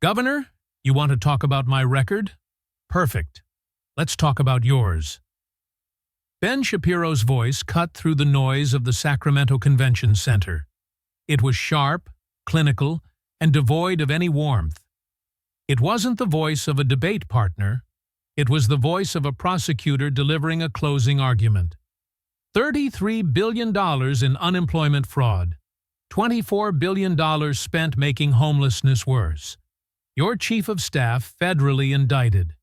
Governor, you want to talk about my record? Perfect. Let's talk about yours. Ben Shapiro's voice cut through the noise of the Sacramento Convention Center. It was sharp, clinical, and devoid of any warmth. It wasn't the voice of a debate partner. It was the voice of a prosecutor delivering a closing argument. $33 billion in unemployment fraud. $24 billion spent making homelessness worse. Your chief of staff federally indicted.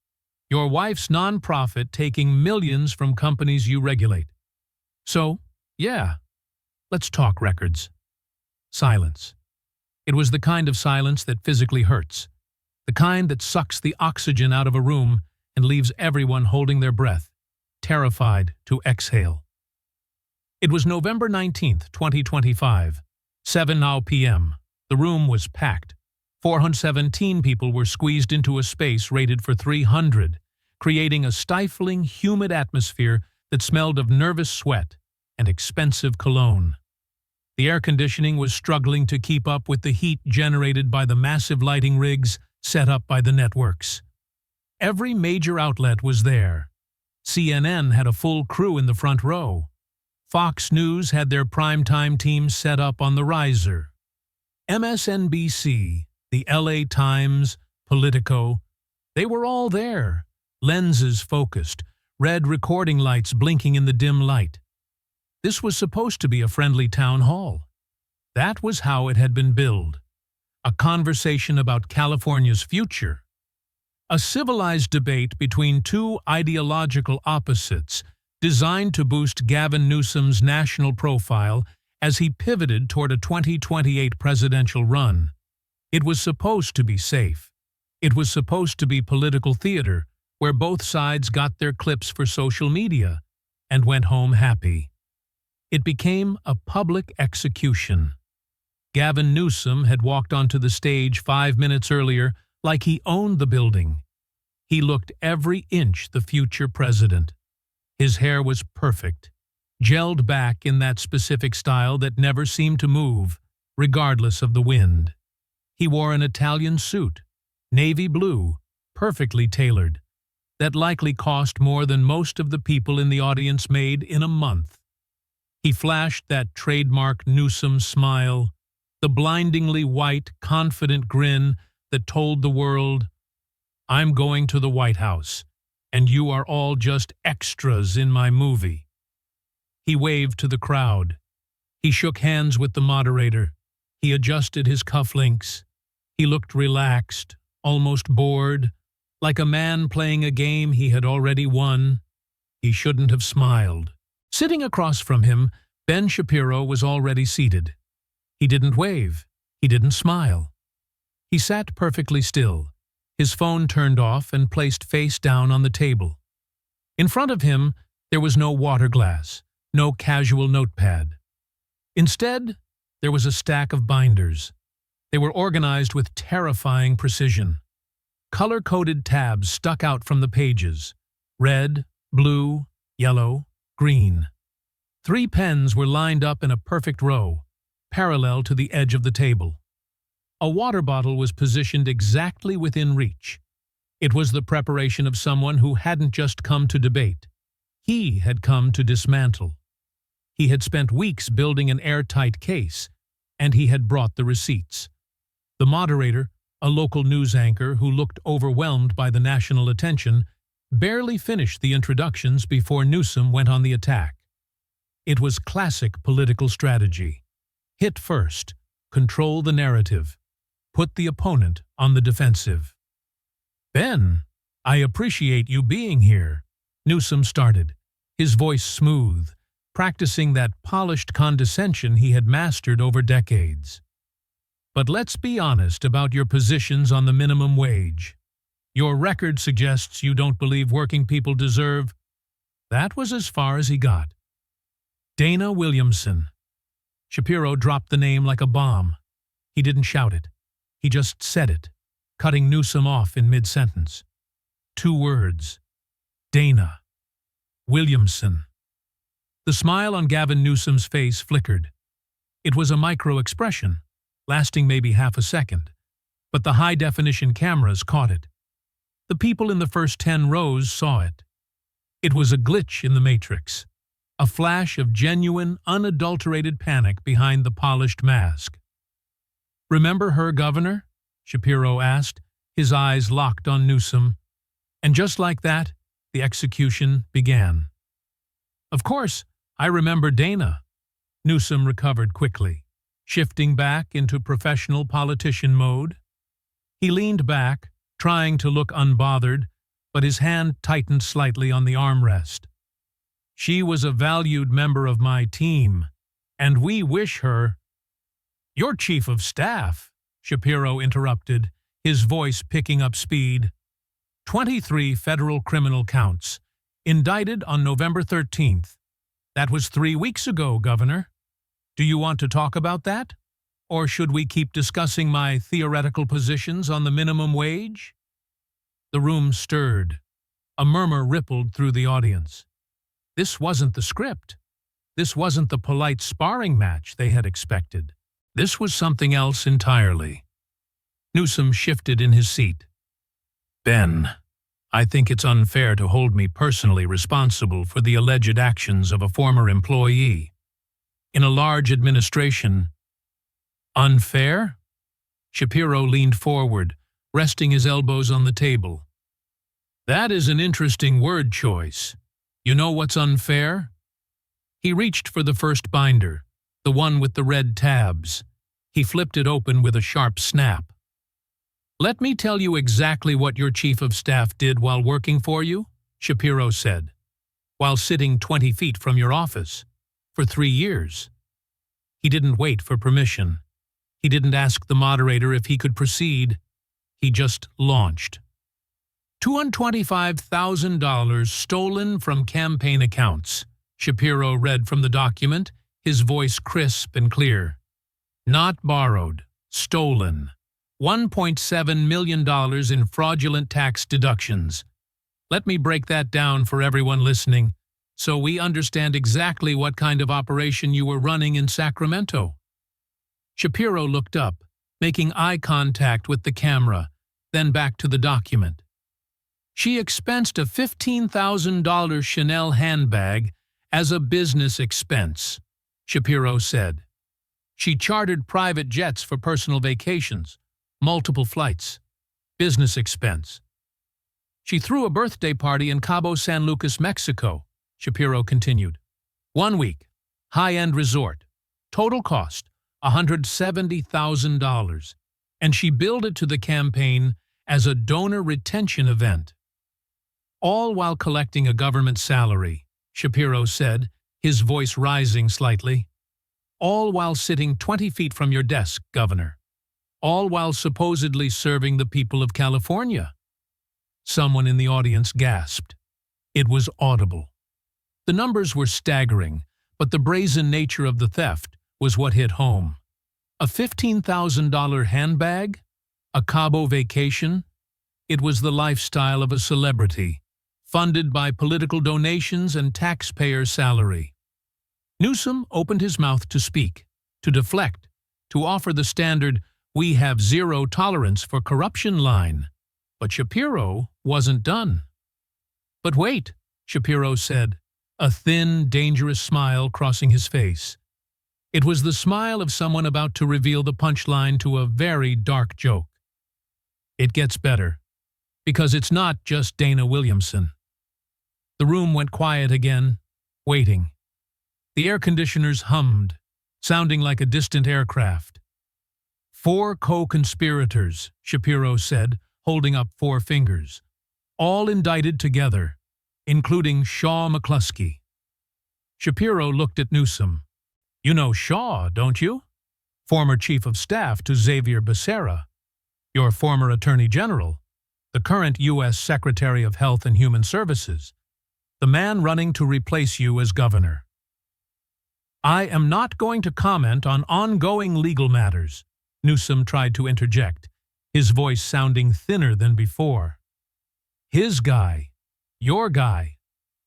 Your wife's nonprofit taking millions from companies you regulate. So, yeah, let's talk records. Silence. It was the kind of silence that physically hurts. The kind that sucks the oxygen out of a room and leaves everyone holding their breath, terrified to exhale. It was November 19th, 2025, 7 p.m. The room was packed. 417 people were squeezed into a space rated for 300, creating a stifling, humid atmosphere that smelled of nervous sweat and expensive cologne. The air conditioning was struggling to keep up with the heat generated by the massive lighting rigs set up by the networks. Every major outlet was there. CNN had a full crew in the front row. Fox News had their primetime team set up on the riser. MSNBC, the LA Times, Politico, they were all there, lenses focused, red recording lights blinking in the dim light. This was supposed to be a friendly town hall. That was how it had been billed. A conversation about California's future. A civilized debate between two ideological opposites designed to boost Gavin Newsom's national profile as he pivoted toward a 2028 presidential run. It was supposed to be safe. It was supposed to be political theater, where both sides got their clips for social media and went home happy. It became a public execution. Gavin Newsom had walked onto the stage 5 minutes earlier like he owned the building. He looked every inch the future president. His hair was perfect, gelled back in that specific style that never seemed to move, regardless of the wind. He wore an Italian suit, navy blue, perfectly tailored, that likely cost more than most of the people in the audience made in a month. He flashed that trademark Newsom smile, the blindingly white, confident grin that told the world, "I'm going to the White House, and you are all just extras in my movie." He waved to the crowd. He shook hands with the moderator. He adjusted his cufflinks. He looked relaxed, almost bored, like a man playing a game he had already won. He shouldn't have smiled. Sitting across from him, Ben Shapiro was already seated. He didn't wave. He didn't smile. He sat perfectly still, his phone turned off and placed face down on the table. In front of him, there was no water glass, no casual notepad. Instead, there was a stack of binders. They were organized with terrifying precision. Color-coded tabs stuck out from the pages: red, blue, yellow, green. 3 pens were lined up in a perfect row, parallel to the edge of the table. A water bottle was positioned exactly within reach. It was the preparation of someone who hadn't just come to debate. He had come to dismantle. He had spent weeks building an airtight case, and he had brought the receipts. The moderator, a local news anchor who looked overwhelmed by the national attention, barely finished the introductions before Newsom went on the attack. It was classic political strategy. Hit first, control the narrative, put the opponent on the defensive. "Ben, I appreciate you being here," Newsom started, his voice smooth, practicing that polished condescension he had mastered over decades. "But let's be honest about your positions on the minimum wage. Your record suggests you don't believe working people deserve—" That was as far as he got. Dana Williamson. Shapiro dropped the name like a bomb. He didn't shout it. He just said it, cutting Newsom off in mid-sentence. 2 words. Dana Williamson. The smile on Gavin Newsom's face flickered. It was a micro-expression, lasting maybe half a second, but the high-definition cameras caught it. The people in the first 10 rows saw it. It was a glitch in the matrix, a flash of genuine, unadulterated panic behind the polished mask. "Remember her, Governor?" Shapiro asked, his eyes locked on Newsom. And just like that, the execution began. "Of course, I remember Dana." Newsom recovered quickly, shifting back into professional politician mode. He leaned back, trying to look unbothered, but his hand tightened slightly on the armrest. "She was a valued member of my team, and we wish her—" "Your chief of staff," Shapiro interrupted, his voice picking up speed. 23 federal criminal counts, indicted on November 13th. That was 3 weeks ago, Governor. Do you want to talk about that? Or should we keep discussing my theoretical positions on the minimum wage? The room stirred. A murmur rippled through the audience. This wasn't the script. This wasn't the polite sparring match they had expected. This was something else entirely. Newsom shifted in his seat. "Ben, I think it's unfair to hold me personally responsible for the alleged actions of a former employee. In a large administration—" "Unfair?" Shapiro leaned forward, resting his elbows on the table. "That is an interesting word choice. You know what's unfair?" He reached for the first binder, the one with the red tabs. He flipped it open with a sharp snap. "Let me tell you exactly what your chief of staff did while working for you," Shapiro said, "while sitting 20 feet from your office, for 3 years. He didn't wait for permission. He didn't ask the moderator if he could proceed. He just launched. $225,000 stolen from campaign accounts," Shapiro read from the document, his voice crisp and clear. "Not borrowed, stolen. $1.7 million in fraudulent tax deductions. Let me break that down for everyone listening, so we understand exactly what kind of operation you were running in Sacramento." Shapiro looked up, making eye contact with the camera, then back to the document. "She expensed a $15,000 Chanel handbag as a business expense," Shapiro said. "She chartered private jets for personal vacations, multiple flights, business expense. She threw a birthday party in Cabo San Lucas, Mexico," Shapiro continued. 1 week, high-end resort, total cost $170,000, and she billed it to the campaign as a donor retention event. "All while collecting a government salary," Shapiro said, his voice rising slightly. "All while sitting 20 feet from your desk, Governor. All while supposedly serving the people of California." Someone in the audience gasped. It was audible. The numbers were staggering, but the brazen nature of the theft was what hit home. A $15,000 handbag? A Cabo vacation? It was the lifestyle of a celebrity, funded by political donations and taxpayer salary. Newsom opened his mouth to speak, to deflect, to offer the standard "we have zero tolerance for corruption" line. But Shapiro wasn't done. "But wait," Shapiro said, a thin, dangerous smile crossing his face. It was the smile of someone about to reveal the punchline to a very dark joke. "It gets better, because it's not just Dana Williamson." The room went quiet again, waiting. The air conditioners hummed, sounding like a distant aircraft. 4 co-conspirators, Shapiro said, holding up 4 fingers, all indicted together, including Shaw McCluskey. Shapiro looked at Newsom. "You know Shaw, don't you? Former chief of staff to Xavier Becerra, your former attorney general, the current U.S. Secretary of Health and Human Services, the man running to replace you as governor." "I am not going to comment on ongoing legal matters," Newsom tried to interject, his voice sounding thinner than before. "His guy, your guy,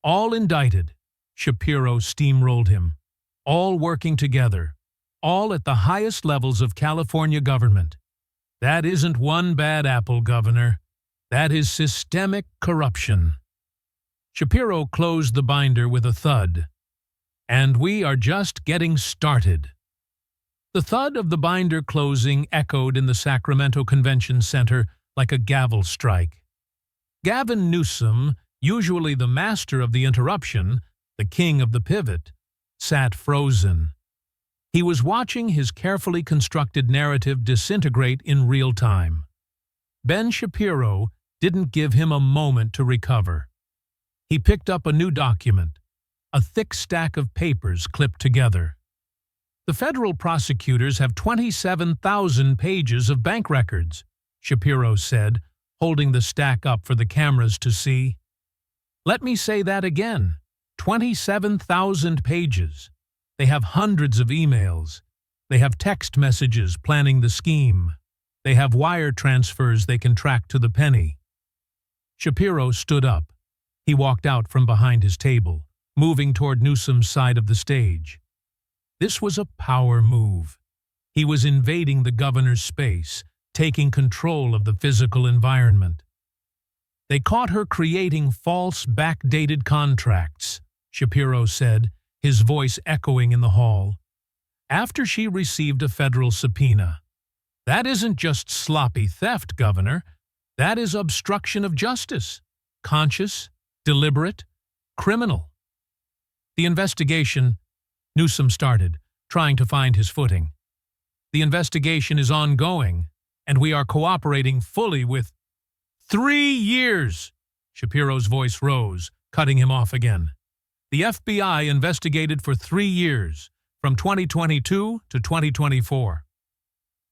all indicted," Shapiro steamrolled him, "all working together, all at the highest levels of California government. That isn't one bad apple, Governor. That is systemic corruption. Shapiro closed the binder with a thud. And we are just getting started. The thud of the binder closing echoed in the Sacramento Convention Center like a gavel strike. Gavin Newsom, usually the master of the interruption, the king of the pivot, sat frozen. He was watching his carefully constructed narrative disintegrate in real time. Ben Shapiro didn't give him a moment to recover. He picked up a new document, a thick stack of papers clipped together. The federal prosecutors have 27,000 pages of bank records, Shapiro said, holding the stack up for the cameras to see. Let me say that again. 27,000 pages. They have hundreds of emails. They have text messages planning the scheme. They have wire transfers they can track to the penny. Shapiro stood up. He walked out from behind his table, moving toward Newsom's side of the stage. This was a power move. He was invading the governor's space, taking control of the physical environment. They caught her creating false, backdated contracts, Shapiro said, his voice echoing in the hall. After she received a federal subpoena. That isn't just sloppy theft, Governor. That is obstruction of justice. Conscious, deliberate, criminal. The investigation, Newsom started, trying to find his footing. The investigation is ongoing, and we are cooperating fully with 3 years. Shapiro's voice rose, cutting him off again. The FBI investigated for 3 years, from 2022 to 2024.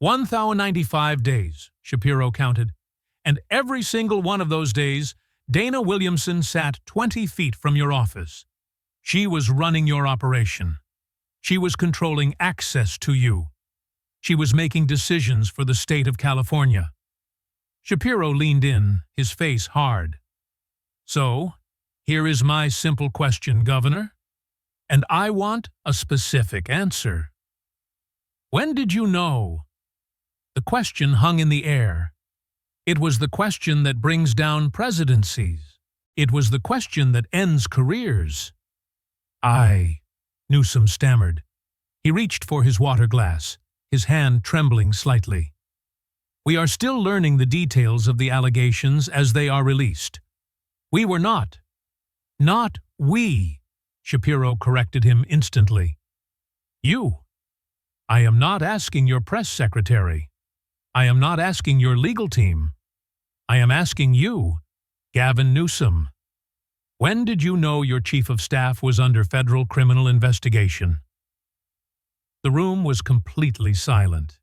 1,095 days, Shapiro counted, and every single one of those days, Dana Williamson sat 20 feet from your office. She was running your operation. She was controlling access to you. She was making decisions for the state of California. Shapiro leaned in, his face hard. So, here is my simple question, Governor, and I want a specific answer. When did you know? The question hung in the air. It was the question that brings down presidencies. It was the question that ends careers. Newsom stammered. He reached for his water glass, his hand trembling slightly. We are still learning the details of the allegations as they are released. We were not. Not we, Shapiro corrected him instantly. You. I am not asking your press secretary. I am not asking your legal team. I am asking you, Gavin Newsom. When did you know your chief of staff was under federal criminal investigation? The room was completely silent.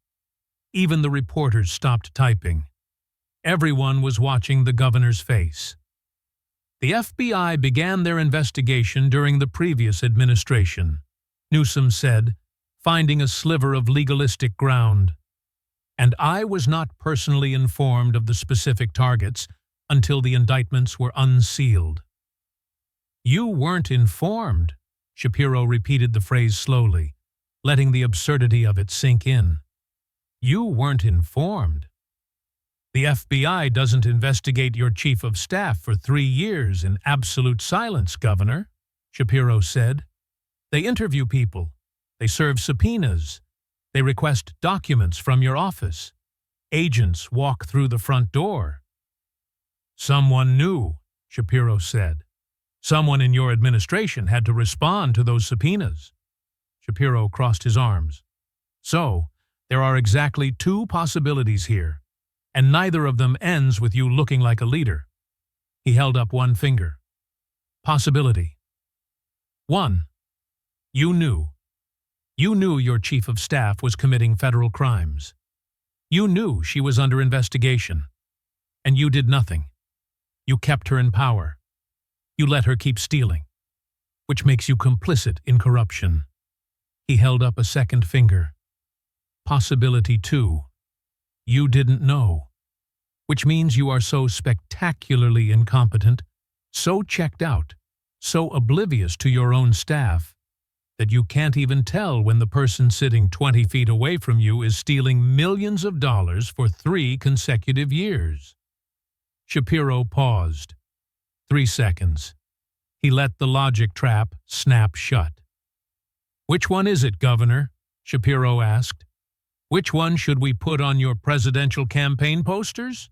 Even the reporters stopped typing. Everyone was watching the governor's face. The FBI began their investigation during the previous administration, Newsom said, finding a sliver of legalistic ground. And I was not personally informed of the specific targets until the indictments were unsealed. You weren't informed, Shapiro repeated the phrase slowly, letting the absurdity of it sink in. You weren't informed. The FBI doesn't investigate your chief of staff for 3 years in absolute silence, Governor, Shapiro said. They interview people. They serve subpoenas. They request documents from your office. Agents walk through the front door. Someone knew, Shapiro said. Someone in your administration had to respond to those subpoenas. Shapiro crossed his arms. So, there are exactly 2 possibilities here, and neither of them ends with you looking like a leader. He held up one finger. Possibility. 1. You knew. You knew your chief of staff was committing federal crimes. You knew she was under investigation. And you did nothing. You kept her in power. You let her keep stealing, which makes you complicit in corruption. He held up a second finger. Possibility 2. You didn't know, which means you are so spectacularly incompetent, so checked out, so oblivious to your own staff, that you can't even tell when the person sitting 20 feet away from you is stealing millions of dollars for 3 consecutive years. Shapiro paused. 3 seconds. He let the logic trap snap shut. "Which one is it, Governor?" Shapiro asked. "Which one should we put on your presidential campaign posters?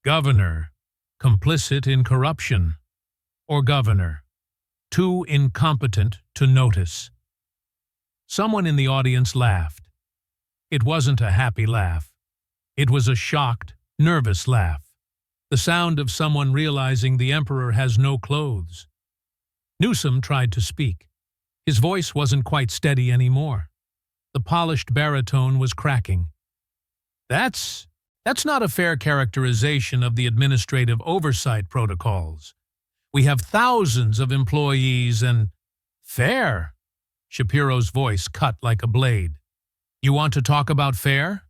Governor, complicit in corruption, or Governor, too incompetent to notice?" Someone in the audience laughed. It wasn't a happy laugh. It was a shocked, nervous laugh. The sound of someone realizing the emperor has no clothes. Newsom tried to speak. His voice wasn't quite steady anymore. The polished baritone was cracking. That's not a fair characterization of the administrative oversight protocols. We have thousands of employees and— Fair? Shapiro's voice cut like a blade. You want to talk about fair?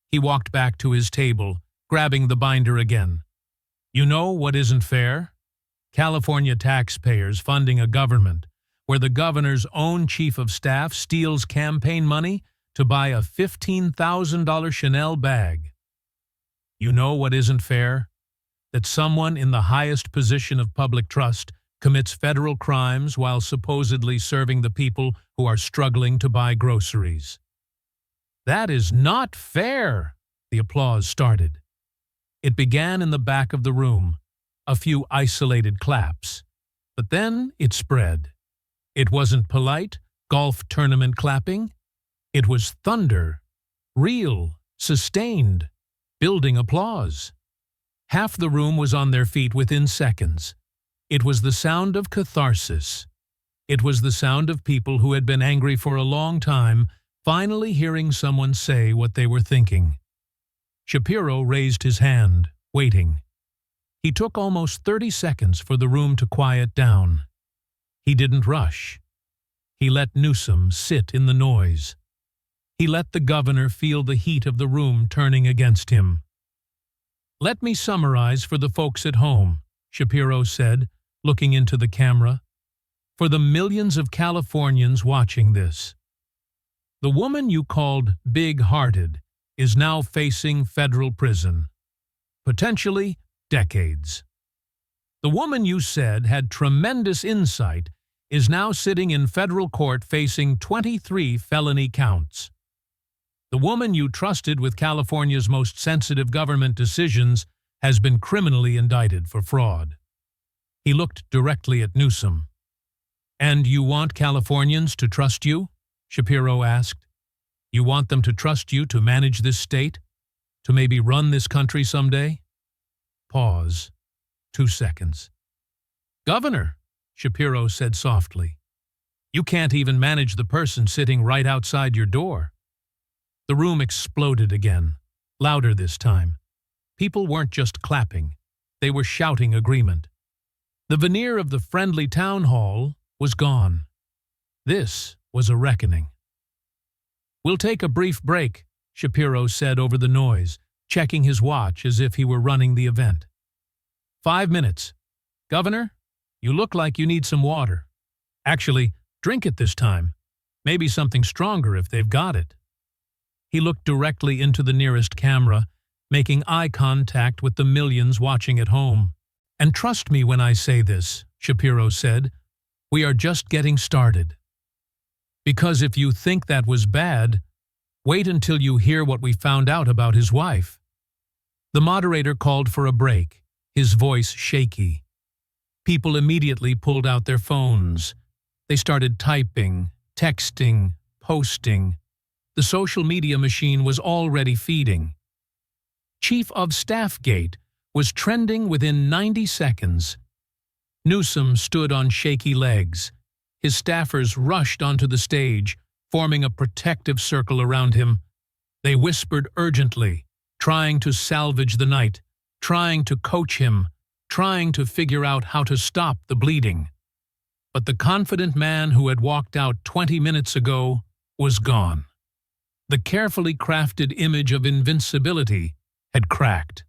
He walked back to his table, grabbing the binder again. You know what isn't fair? California taxpayers funding a government where the governor's own chief of staff steals campaign money to buy a $15,000 Chanel bag. You know what isn't fair? That someone in the highest position of public trust commits federal crimes while supposedly serving the people who are struggling to buy groceries. That is not fair, the applause started. It began in the back of the room, a few isolated claps. But then it spread. It wasn't polite golf tournament clapping. It was thunder, real, sustained, building applause. Half the room was on their feet within seconds. It was the sound of catharsis. It was the sound of people who had been angry for a long time, finally hearing someone say what they were thinking. Shapiro raised his hand, waiting. He took almost 30 seconds for the room to quiet down. He didn't rush. He let Newsom sit in the noise. He let the governor feel the heat of the room turning against him. Let me summarize for the folks at home, Shapiro said, looking into the camera. For the millions of Californians watching this. The woman you called big-hearted is now facing federal prison. Potentially decades. The woman you said had tremendous insight is now sitting in federal court facing 23 felony counts. The woman you trusted with California's most sensitive government decisions has been criminally indicted for fraud. He looked directly at Newsom. And you want Californians to trust you? Shapiro asked. You want them to trust you to manage this state? To maybe run this country someday? Pause. 2 seconds. Governor, Shapiro said softly. You can't even manage the person sitting right outside your door. The room exploded again, louder this time. People weren't just clapping. They were shouting agreement. The veneer of the friendly town hall was gone. This was a reckoning. We'll take a brief break, Shapiro said over the noise, checking his watch as if he were running the event. 5 minutes. Governor, you look like you need some water. Actually, drink it this time. Maybe something stronger if they've got it. He looked directly into the nearest camera, making eye contact with the millions watching at home. And trust me when I say this, Shapiro said, we are just getting started. Because if you think that was bad, wait until you hear what we found out about his wife. The moderator called for a break, his voice shaky. People immediately pulled out their phones. They started typing, texting, posting. The social media machine was already feeding. Chief of Staff Gate was trending within 90 seconds. Newsom stood on shaky legs. His staffers rushed onto the stage, forming a protective circle around him. They whispered urgently, trying to salvage the night, trying to coach him, trying to figure out how to stop the bleeding. But the confident man who had walked out 20 minutes ago was gone. The carefully crafted image of invincibility had cracked.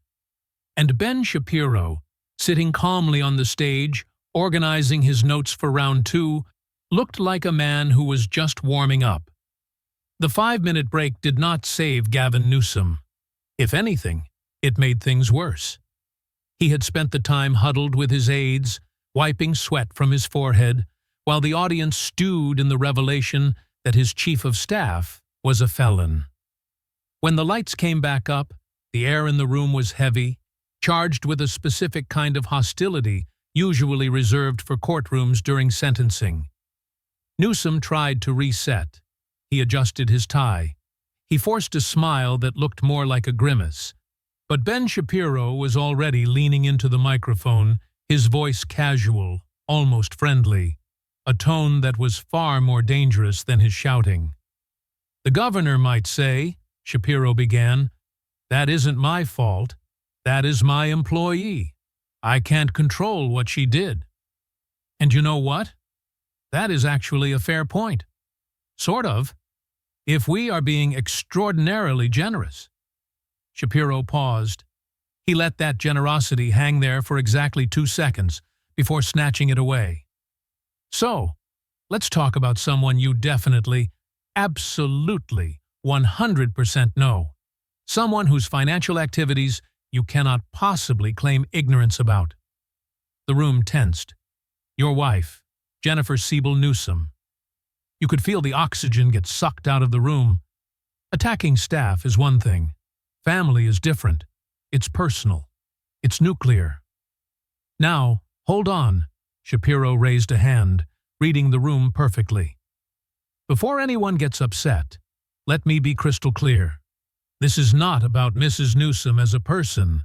And Ben Shapiro, sitting calmly on the stage, organizing his notes for round 2, looked like a man who was just warming up. The 5-minute break did not save Gavin Newsom. If anything, it made things worse. He had spent the time huddled with his aides, wiping sweat from his forehead, while the audience stewed in the revelation that his chief of staff was a felon. When the lights came back up, the air in the room was heavy, charged with a specific kind of hostility usually reserved for courtrooms during sentencing. Newsom tried to reset. He adjusted his tie. He forced a smile that looked more like a grimace. But Ben Shapiro was already leaning into the microphone, his voice casual, almost friendly, a tone that was far more dangerous than his shouting. "The governor might say," Shapiro began, "that isn't my fault. That is my employee. I can't control what she did. And you know what? That is actually a fair point. Sort of. If we are being extraordinarily generous." Shapiro paused. He let that generosity hang there for exactly 2 seconds before snatching it away. "So, let's talk about someone you definitely, absolutely, 100% know. Someone whose financial activities you cannot possibly claim ignorance about." The room tensed. Your wife, Jennifer Siebel Newsom. You could feel the oxygen get sucked out of the room. Attacking staff is one thing. Family is different. It's personal. It's nuclear. "Now, hold on." Shapiro raised a hand, reading the room perfectly. "Before anyone gets upset, let me be crystal clear. This is not about Mrs. Newsom as a person.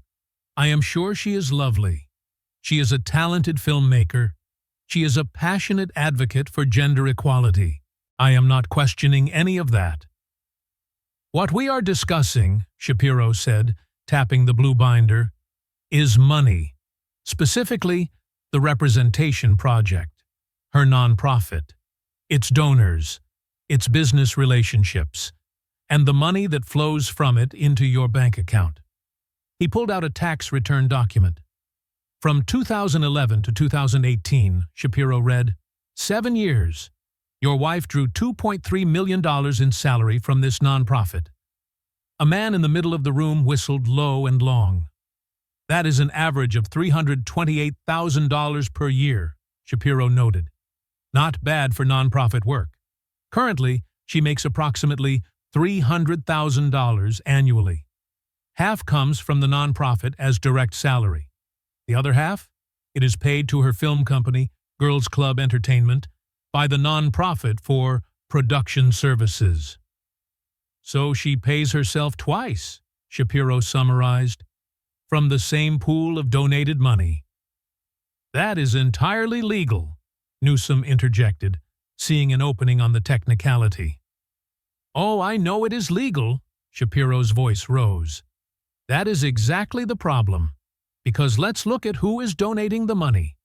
I am sure she is lovely. She is a talented filmmaker. She is a passionate advocate for gender equality. I am not questioning any of that. What we are discussing," Shapiro said, tapping the blue binder, "is money. Specifically, the Representation Project, her nonprofit, its donors, its business relationships, and the money that flows from it into your bank account." He pulled out a tax return document. From 2011 to 2018, Shapiro read, 7 years. Your wife drew $2.3 million in salary from this nonprofit. A man in the middle of the room whistled low and long. That is an average of $328,000 per year, Shapiro noted. Not bad for nonprofit work. Currently, she makes approximately $300,000 annually. Half comes from the nonprofit as direct salary. The other half? It is paid to her film company, Girls Club Entertainment, by the nonprofit for production services. So she pays herself twice, Shapiro summarized, from the same pool of donated money. That is entirely legal, Newsom interjected, seeing an opening on the technicality. Oh, I know it is legal, Shapiro's voice rose. That is exactly the problem, because let's look at who is donating the money.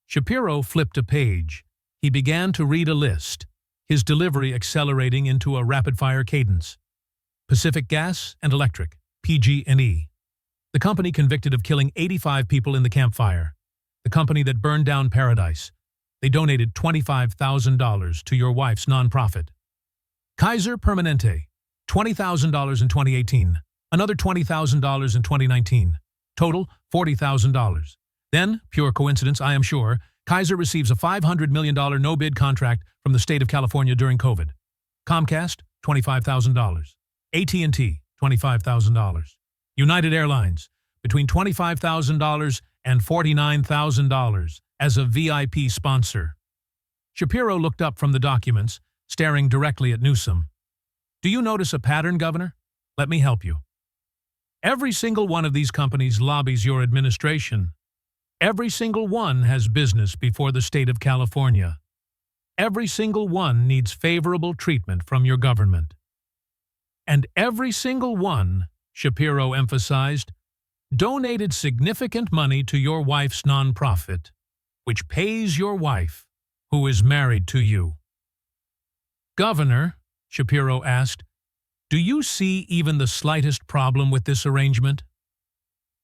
Shapiro flipped a page. He began to read a list, his delivery accelerating into a rapid-fire cadence. Pacific Gas and Electric, PG&E. The company convicted of killing 85 people in the Camp Fire. The company that burned down Paradise. They donated $25,000 to your wife's nonprofit. Kaiser Permanente, $20,000 in 2018. Another $20,000 in 2019. Total, $40,000. Then, pure coincidence, I am sure, Kaiser receives a $500 million no-bid contract from the state of California during COVID. Comcast, $25,000. AT&T, $25,000. United Airlines, between $25,000 and $49,000 as a VIP sponsor. Shapiro looked up from the documents, staring directly at Newsom. Do you notice a pattern, Governor? Let me help you. Every single one of these companies lobbies your administration. Every single one has business before the state of California. Every single one needs favorable treatment from your government. And every single one, Shapiro emphasized, donated significant money to your wife's nonprofit, which pays your wife, who is married to you. Governor, Shapiro asked, do you see even the slightest problem with this arrangement?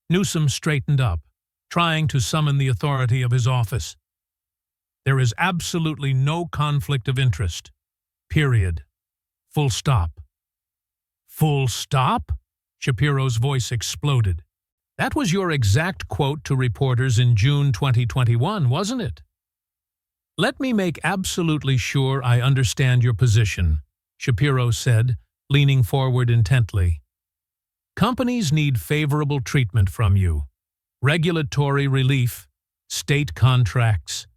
Newsom straightened up, trying to summon the authority of his office. There is absolutely no conflict of interest. Period. Full stop. Full stop? Shapiro's voice exploded. That was your exact quote to reporters in June 2021, wasn't it? Let me make absolutely sure I understand your position, Shapiro said, leaning forward intently. Companies need favorable treatment from you. Regulatory relief, state contracts.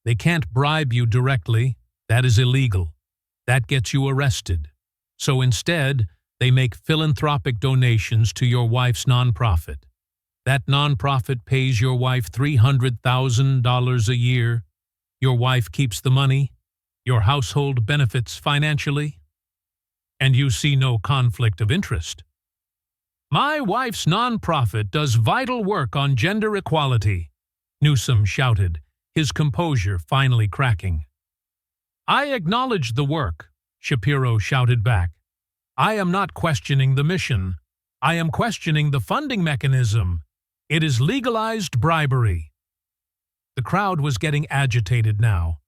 They can't bribe you directly. That is illegal. That gets you arrested. So instead, they make philanthropic donations to your wife's nonprofit. That nonprofit pays your wife $300,000 a year. Your wife keeps the money. Your household benefits financially. And you see no conflict of interest. My wife's nonprofit does vital work on gender equality, Newsom shouted, his composure finally cracking. I acknowledge the work, Shapiro shouted back. I am not questioning the mission. I am questioning the funding mechanism. It is legalized bribery. The crowd was getting agitated now.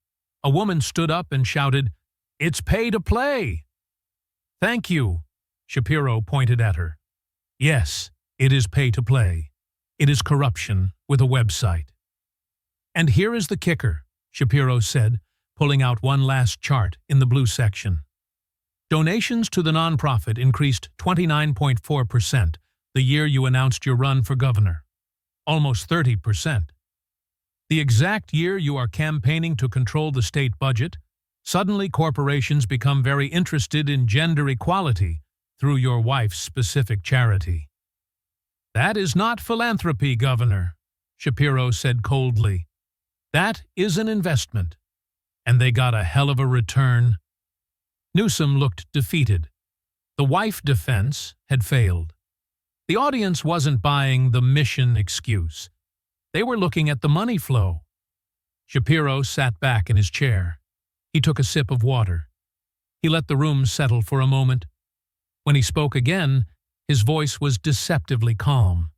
A woman stood up and shouted, It's pay to play. Thank you, Shapiro pointed at her. Yes, it is pay to play. It is corruption with a website. And here is the kicker, Shapiro said, pulling out one last chart in the blue section. Donations to the nonprofit increased 29.4% the year you announced your run for governor. Almost 30%. The exact year you are campaigning to control the state budget, suddenly corporations become very interested in gender equality through your wife's specific charity. That is not philanthropy, Governor, Shapiro said coldly. That is an investment. And they got a hell of a return. Newsom looked defeated. The wife defense had failed. The audience wasn't buying the mission excuse. They were looking at the money flow. Shapiro sat back in his chair. He took a sip of water. He let the room settle for a moment. When he spoke again, his voice was deceptively calm.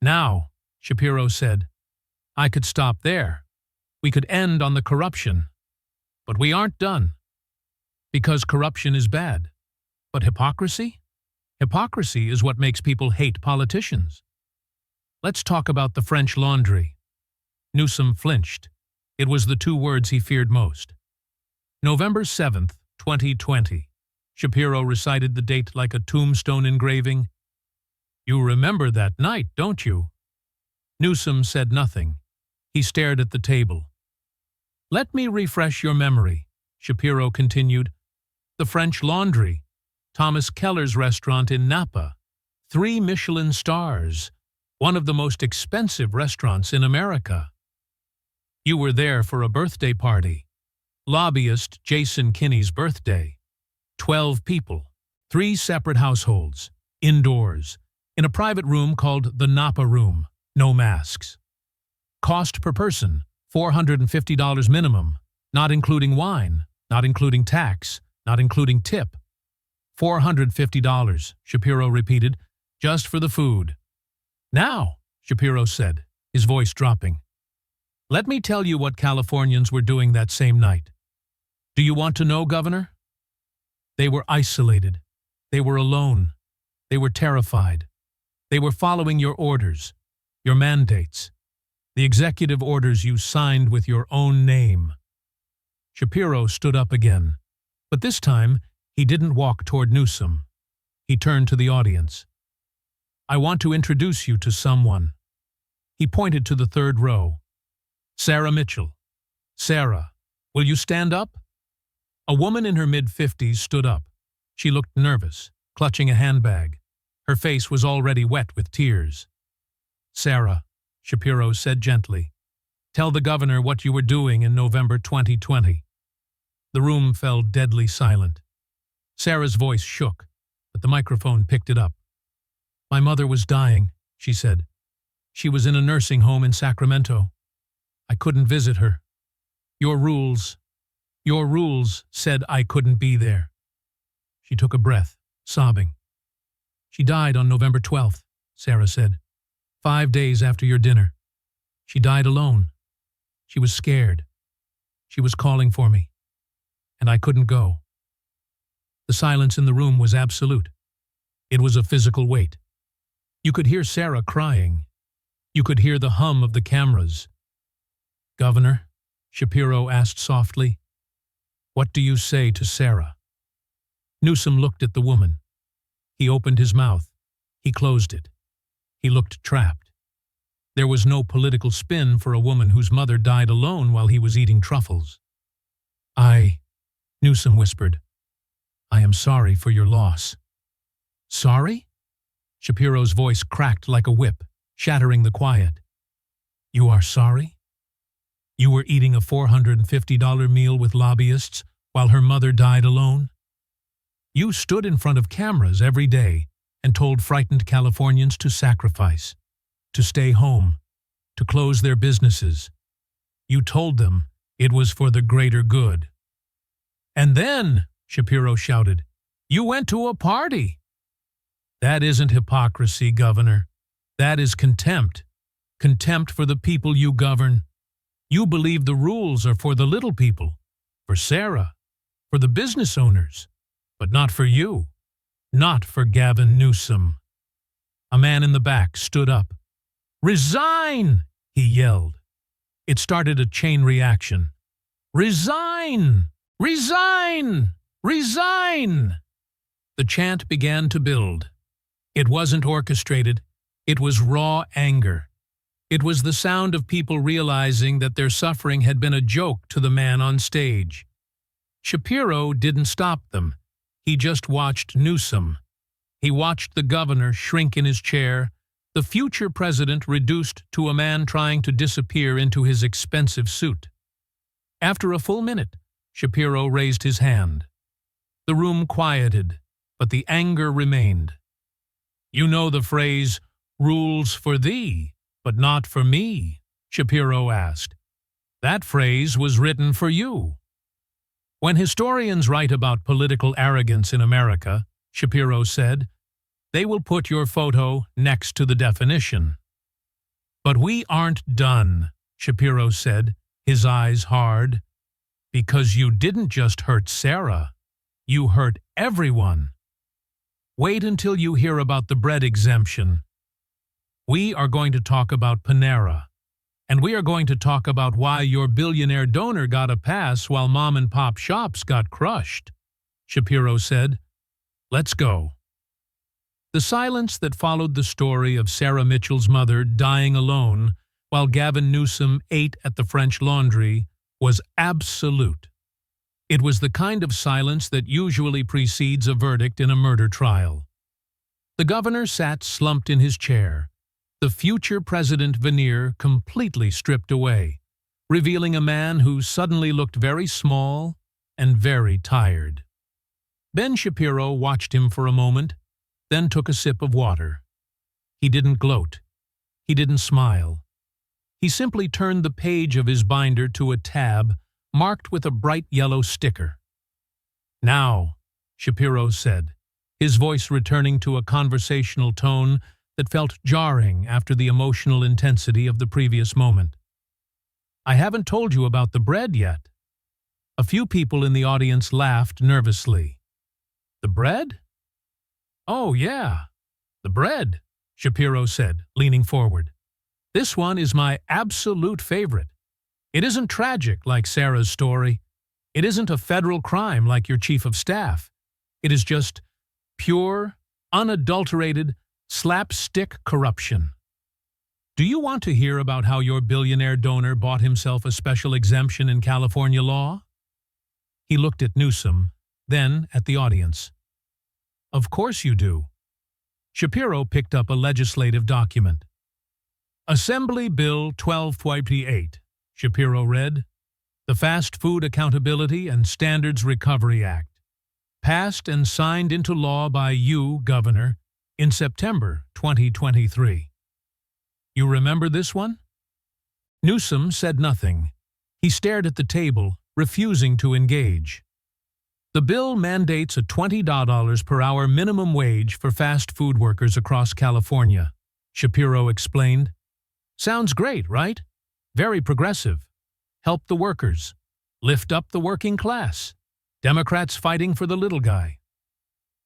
Now, Shapiro said, I could stop there. We could end on the corruption. But we aren't done. Because corruption is bad. But hypocrisy? Hypocrisy is what makes people hate politicians. Let's talk about the French Laundry. Newsom flinched. It was the two words he feared most. November 7th, 2020. Shapiro recited the date like a tombstone engraving. You remember that night, don't you? Newsom said nothing. He stared at the table. Let me refresh your memory, Shapiro continued. The French Laundry, Thomas Keller's restaurant in Napa, 3 Michelin stars, one of the most expensive restaurants in America. You were there for a birthday party. Lobbyist Jason Kinney's birthday. 12 people, 3 separate households, indoors, in a private room called the Napa Room, no masks. Cost per person, $450 minimum, not including wine, not including tax, not including tip. $450, Shapiro repeated, just for the food. Now, Shapiro said, his voice dropping, let me tell you what Californians were doing that same night. Do you want to know, Governor? They were isolated. They were alone. They were terrified. They were following your orders, your mandates, the executive orders you signed with your own name. Shapiro stood up again, but this time he didn't walk toward Newsom. He turned to the audience. I want to introduce you to someone. He pointed to the third row. Sarah Mitchell. Sarah, will you stand up? A woman in her mid-50s stood up. She looked nervous, clutching a handbag. Her face was already wet with tears. Sarah, Shapiro said gently, tell the governor what you were doing in November 2020. The room fell deadly silent. Sarah's voice shook, but the microphone picked it up. My mother was dying, she said. She was in a nursing home in Sacramento. I couldn't visit her. Your rules said I couldn't be there. She took a breath, sobbing. She died on November 12th, Sarah said, 5 days after your dinner. She died alone. She was scared. She was calling for me, and I couldn't go. The silence in the room was absolute. It was a physical weight. You could hear Sarah crying. You could hear the hum of the cameras. "Governor," Shapiro asked softly, "what do you say to Sarah?" Newsom looked at the woman. He opened his mouth. He closed it. He looked trapped. There was no political spin for a woman whose mother died alone while he was eating truffles. Newsom whispered, "I am sorry for your loss." "Sorry?" Shapiro's voice cracked like a whip, shattering the quiet. "You are sorry? You were eating a $450 meal with lobbyists while her mother died alone? You stood in front of cameras every day and told frightened Californians to sacrifice, to stay home, to close their businesses. You told them it was for the greater good. And then," Shapiro shouted, "you went to a party." "That isn't hypocrisy, Governor. That is contempt. Contempt for the people you govern. You believe the rules are for the little people, for Sarah, for the business owners, but not for you, not for Gavin Newsom." A man in the back stood up. "Resign!" he yelled. It started a chain reaction. "Resign! Resign! Resign!" The chant began to build. It wasn't orchestrated. It was raw anger. It was the sound of people realizing that their suffering had been a joke to the man on stage. Shapiro didn't stop them. He just watched Newsom. He watched the governor shrink in his chair, the future president reduced to a man trying to disappear into his expensive suit. After a full minute, Shapiro raised his hand. The room quieted, but the anger remained. "You know the phrase, 'rules for thee, but not for me'?" Shapiro asked. "That phrase was written for you." When historians write about political arrogance in America, Shapiro said, they will put your photo next to the definition. "But we aren't done," Shapiro said, his eyes hard. "Because you didn't just hurt Sarah. You hurt everyone. Wait until you hear about the bread exemption. We are going to talk about Panera. And we are going to talk about why your billionaire donor got a pass while mom-and-pop shops got crushed." Shapiro said, "Let's go." The silence that followed the story of Sarah Mitchell's mother dying alone while Gavin Newsom ate at the French Laundry was absolute. It was the kind of silence that usually precedes a verdict in a murder trial. The governor sat slumped in his chair, the future president veneer completely stripped away, revealing a man who suddenly looked very small and very tired. Ben Shapiro watched him for a moment, then took a sip of water. He didn't gloat. He didn't smile. He simply turned the page of his binder to a tab marked with a bright yellow sticker. "Now," Shapiro said, his voice returning to a conversational tone that felt jarring after the emotional intensity of the previous moment. "I haven't told you about the bread yet." A few people in the audience laughed nervously. "The bread?" "Oh, yeah, the bread," Shapiro said, leaning forward. "This one is my absolute favorite. It isn't tragic like Sarah's story. It isn't a federal crime like your chief of staff. It is just pure, unadulterated, slapstick corruption. Do you want to hear about how your billionaire donor bought himself a special exemption in California law?" He looked at Newsom, then at the audience. "Of course you do." Shapiro picked up a legislative document. "Assembly Bill 1248, Shapiro read, "the Fast Food Accountability and Standards Recovery Act, passed and signed into law by you, Governor, in September 2023. You remember this one?" Newsom said nothing. He stared at the table, refusing to engage. "The bill mandates a $20 per hour minimum wage for fast food workers across California," Shapiro explained. "Sounds great, right? Very progressive. Help the workers. Lift up the working class. Democrats fighting for the little guy.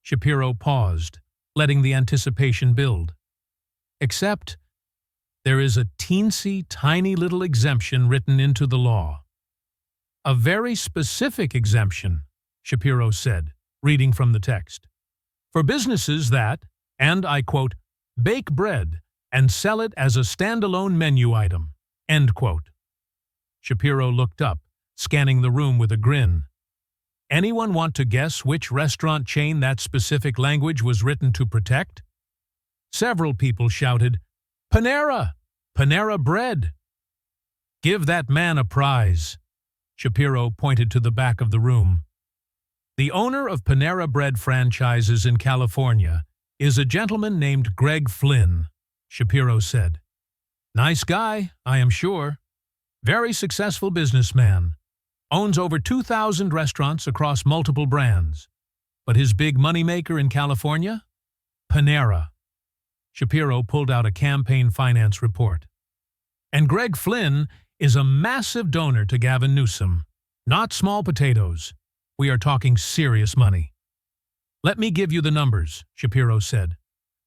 Shapiro paused, letting the anticipation build. Except, there is a teensy, tiny little exemption written into the law. A very specific exemption, Shapiro said, reading from the text. For businesses that, and I quote, bake bread and sell it as a standalone menu item, end quote. Shapiro looked up, scanning the room with a grin. Anyone want to guess which restaurant chain that specific language was written to protect? Several people shouted, Panera! Panera Bread! Give that man a prize. Shapiro pointed to the back of the room. The owner of Panera Bread franchises in California is a gentleman named Greg Flynn, Shapiro said. Nice guy, I am sure. Very successful businessman. Owns over 2,000 restaurants across multiple brands. But his big moneymaker in California? Panera. Shapiro pulled out a campaign finance report. And Greg Flynn is a massive donor to Gavin Newsom. Not small potatoes. We are talking serious money. Let me give you the numbers, Shapiro said.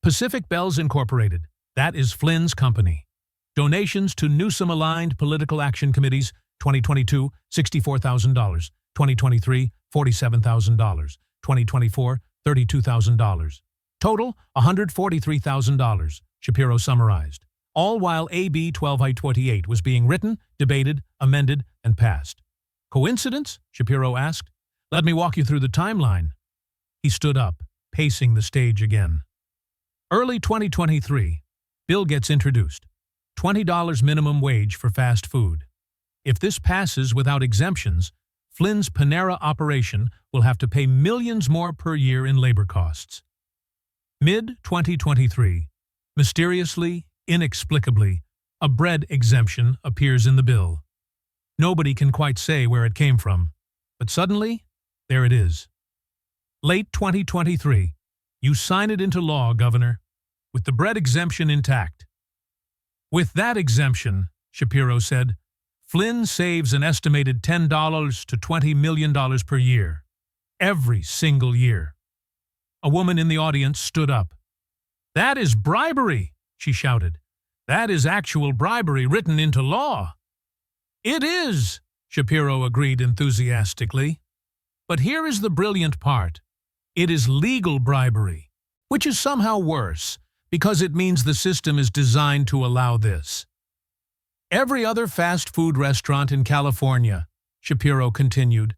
Pacific Bells Incorporated. That is Flynn's company. Donations to Newsom-aligned political action committees, 2022, $64,000. 2023, $47,000. 2024, $32,000. Total, $143,000, Shapiro summarized. All while AB 12I-28 was being written, debated, amended, and passed. Coincidence? Shapiro asked. Let me walk you through the timeline. He stood up, pacing the stage again. Early 2023, bill gets introduced. $20 minimum wage for fast food. If this passes without exemptions, Flynn's Panera operation will have to pay millions more per year in labor costs. Mid-2023, mysteriously, inexplicably, a bread exemption appears in the bill. Nobody can quite say where it came from, but suddenly, there it is. Late 2023, you sign it into law, Governor, with the bread exemption intact. With that exemption, Shapiro said, Flynn saves an estimated $10 to $20 million per year. Every single year. A woman in the audience stood up. That is bribery, she shouted. That is actual bribery written into law. It is, Shapiro agreed enthusiastically. But here is the brilliant part. It is legal bribery, which is somehow worse, because it means the system is designed to allow this. Every other fast food restaurant in California, Shapiro continued,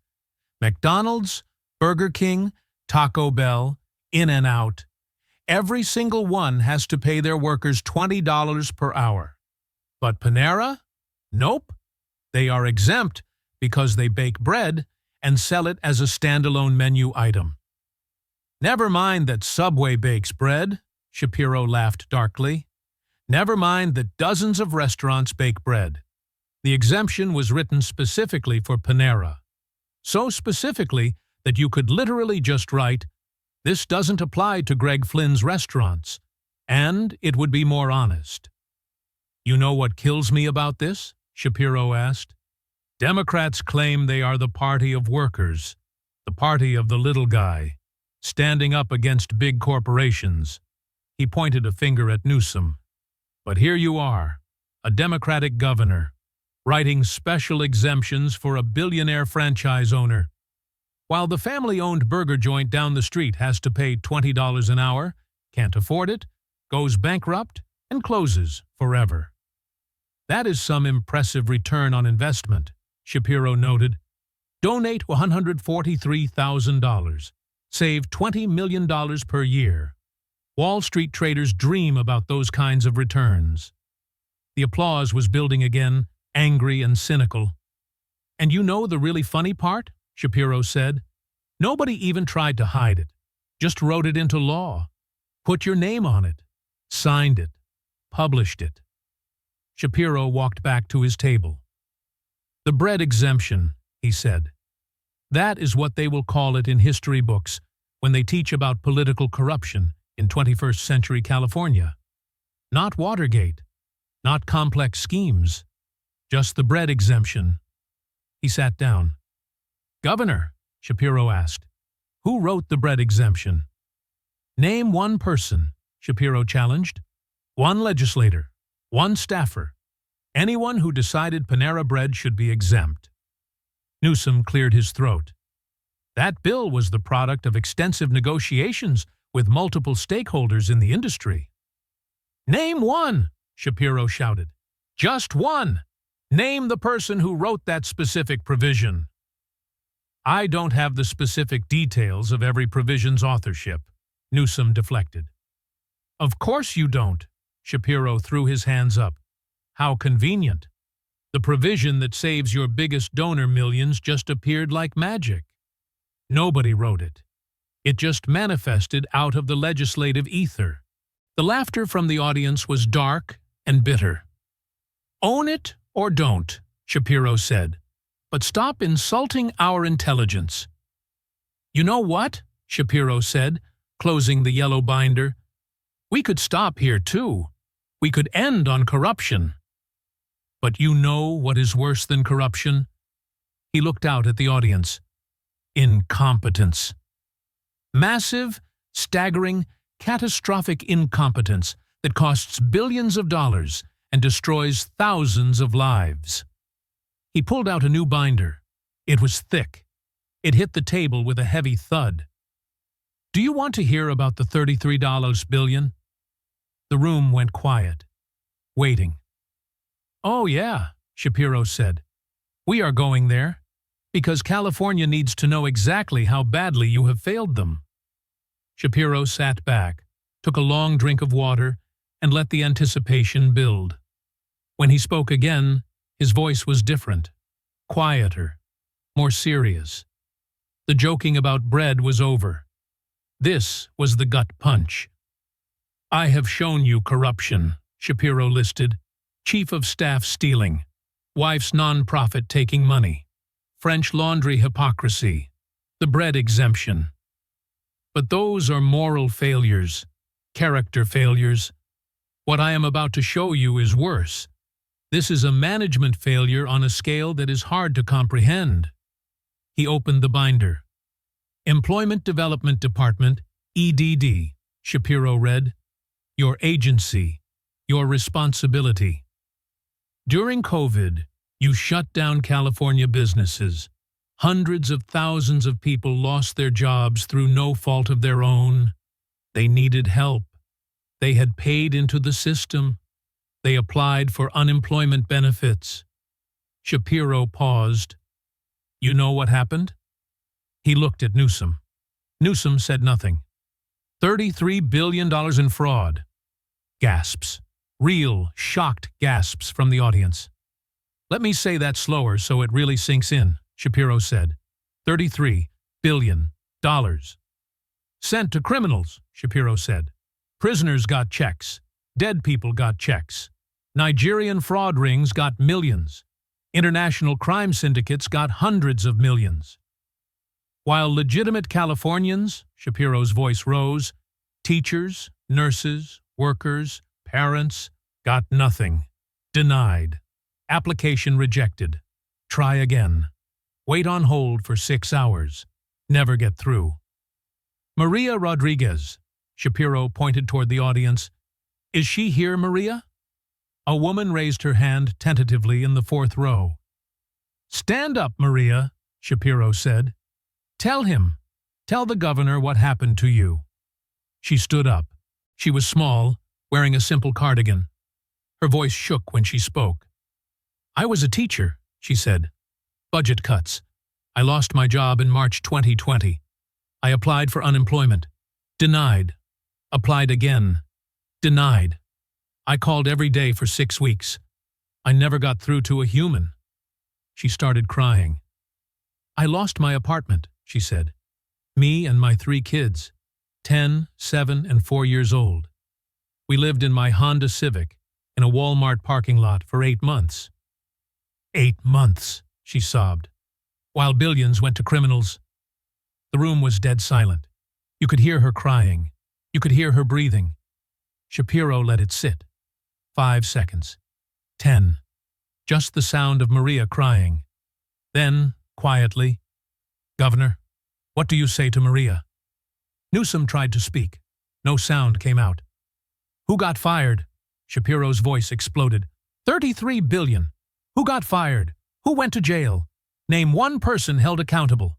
McDonald's, Burger King, Taco Bell, In-N-Out, every single one has to pay their workers $20 per hour. But Panera? Nope. They are exempt because they bake bread and sell it as a standalone menu item. Never mind that Subway bakes bread, Shapiro laughed darkly. Never mind that dozens of restaurants bake bread. The exemption was written specifically for Panera. So specifically that you could literally just write, this doesn't apply to Greg Flynn's restaurants, and it would be more honest. You know what kills me about this? Shapiro asked. Democrats claim they are the party of workers, the party of the little guy, standing up against big corporations. He pointed a finger at Newsom. But here you are, a Democratic governor, writing special exemptions for a billionaire franchise owner. While the family-owned burger joint down the street has to pay $20 an hour, can't afford it, goes bankrupt, and closes forever. That is some impressive return on investment, Shapiro noted. Donate $143,000. Save $20 million per year. Wall Street traders dream about those kinds of returns. The applause was building again, angry and cynical. And you know the really funny part? Shapiro said. Nobody even tried to hide it. Just wrote it into law. Put your name on it. Signed it. Published it. Shapiro walked back to his table. The bread exemption, he said. That is what they will call it in history books when they teach about political corruption in 21st century California. Not Watergate. Not complex schemes. Just the bread exemption. He sat down. "Governor," Shapiro asked, "who wrote the bread exemption?" "Name one person," Shapiro challenged. "One legislator, one staffer, anyone who decided Panera Bread should be exempt." Newsom cleared his throat. "That bill was the product of extensive negotiations with multiple stakeholders in the industry." "Name one," Shapiro shouted. "Just one. Name the person who wrote that specific provision." "I don't have the specific details of every provision's authorship," Newsom deflected. "Of course you don't," Shapiro threw his hands up. "How convenient. The provision that saves your biggest donor millions just appeared like magic. Nobody wrote it. It just manifested out of the legislative ether." The laughter from the audience was dark and bitter. "Own it or don't," Shapiro said, "but stop insulting our intelligence." "You know what?" Shapiro said, closing the yellow binder. "We could stop here too. We could end on corruption." "But you know what is worse than corruption?" He looked out at the audience. "Incompetence. Massive, staggering, catastrophic incompetence that costs billions of dollars and destroys thousands of lives." He pulled out a new binder. It was thick. It hit the table with a heavy thud. "Do you want to hear about the $33 billion?" The room went quiet, waiting. "Oh yeah," Shapiro said. "We are going there, because California needs to know exactly how badly you have failed them." Shapiro sat back, took a long drink of water, and let the anticipation build. When he spoke again, his voice was different, quieter, more serious. The joking about bread was over. This was the gut punch. "I have shown you corruption," Shapiro listed. "Chief of staff stealing, wife's nonprofit taking money, French laundry hypocrisy, the bread exemption. But those are moral failures, character failures. What I am about to show you is worse. This is a management failure on a scale that is hard to comprehend." He opened the binder. "Employment Development Department, EDD," Shapiro read. "Your agency, your responsibility. During COVID, you shut down California businesses. Hundreds of thousands of people lost their jobs through no fault of their own. They needed help. They had paid into the system. They applied for unemployment benefits." Shapiro paused. "You know what happened?" He looked at Newsom. Newsom said nothing. $33 billion in fraud. Gasps. Real, shocked gasps from the audience. "Let me say that slower so it really sinks in," Shapiro said. $33 billion. "Sent to criminals," Shapiro said. "Prisoners got checks. Dead people got checks. Nigerian fraud rings got millions. International crime syndicates got hundreds of millions. While legitimate Californians," Shapiro's voice rose, "teachers, nurses, workers, parents, got nothing. Denied. Application rejected. Try again. Wait on hold for 6 hours. Never get through. Maria Rodriguez," Shapiro pointed toward the audience. "Is she here, Maria?" A woman raised her hand tentatively in the 4th row. "Stand up, Maria," Shapiro said. "Tell the governor what happened to you." She stood up. She was small, wearing a simple cardigan. Her voice shook when she spoke. "I was a teacher," she said. "Budget cuts. I lost my job in March 2020. I applied for unemployment. Denied. Applied again. Denied. I called every day for 6 weeks. I never got through to a human." She started crying. "I lost my apartment," she said. "Me and my 3 kids, 10, 7, and 4 years old. We lived in my Honda Civic in a Walmart parking lot for 8 months. 8 months, she sobbed, while billions went to criminals. The room was dead silent. You could hear her crying. You could hear her breathing. Shapiro let it sit. 5 seconds. 10. Just the sound of Maria crying. Then, quietly, "Governor, what do you say to Maria?" Newsom tried to speak. No sound came out. "Who got fired?" Shapiro's voice exploded. "$33 billion. Who got fired? Who went to jail? Name one person held accountable."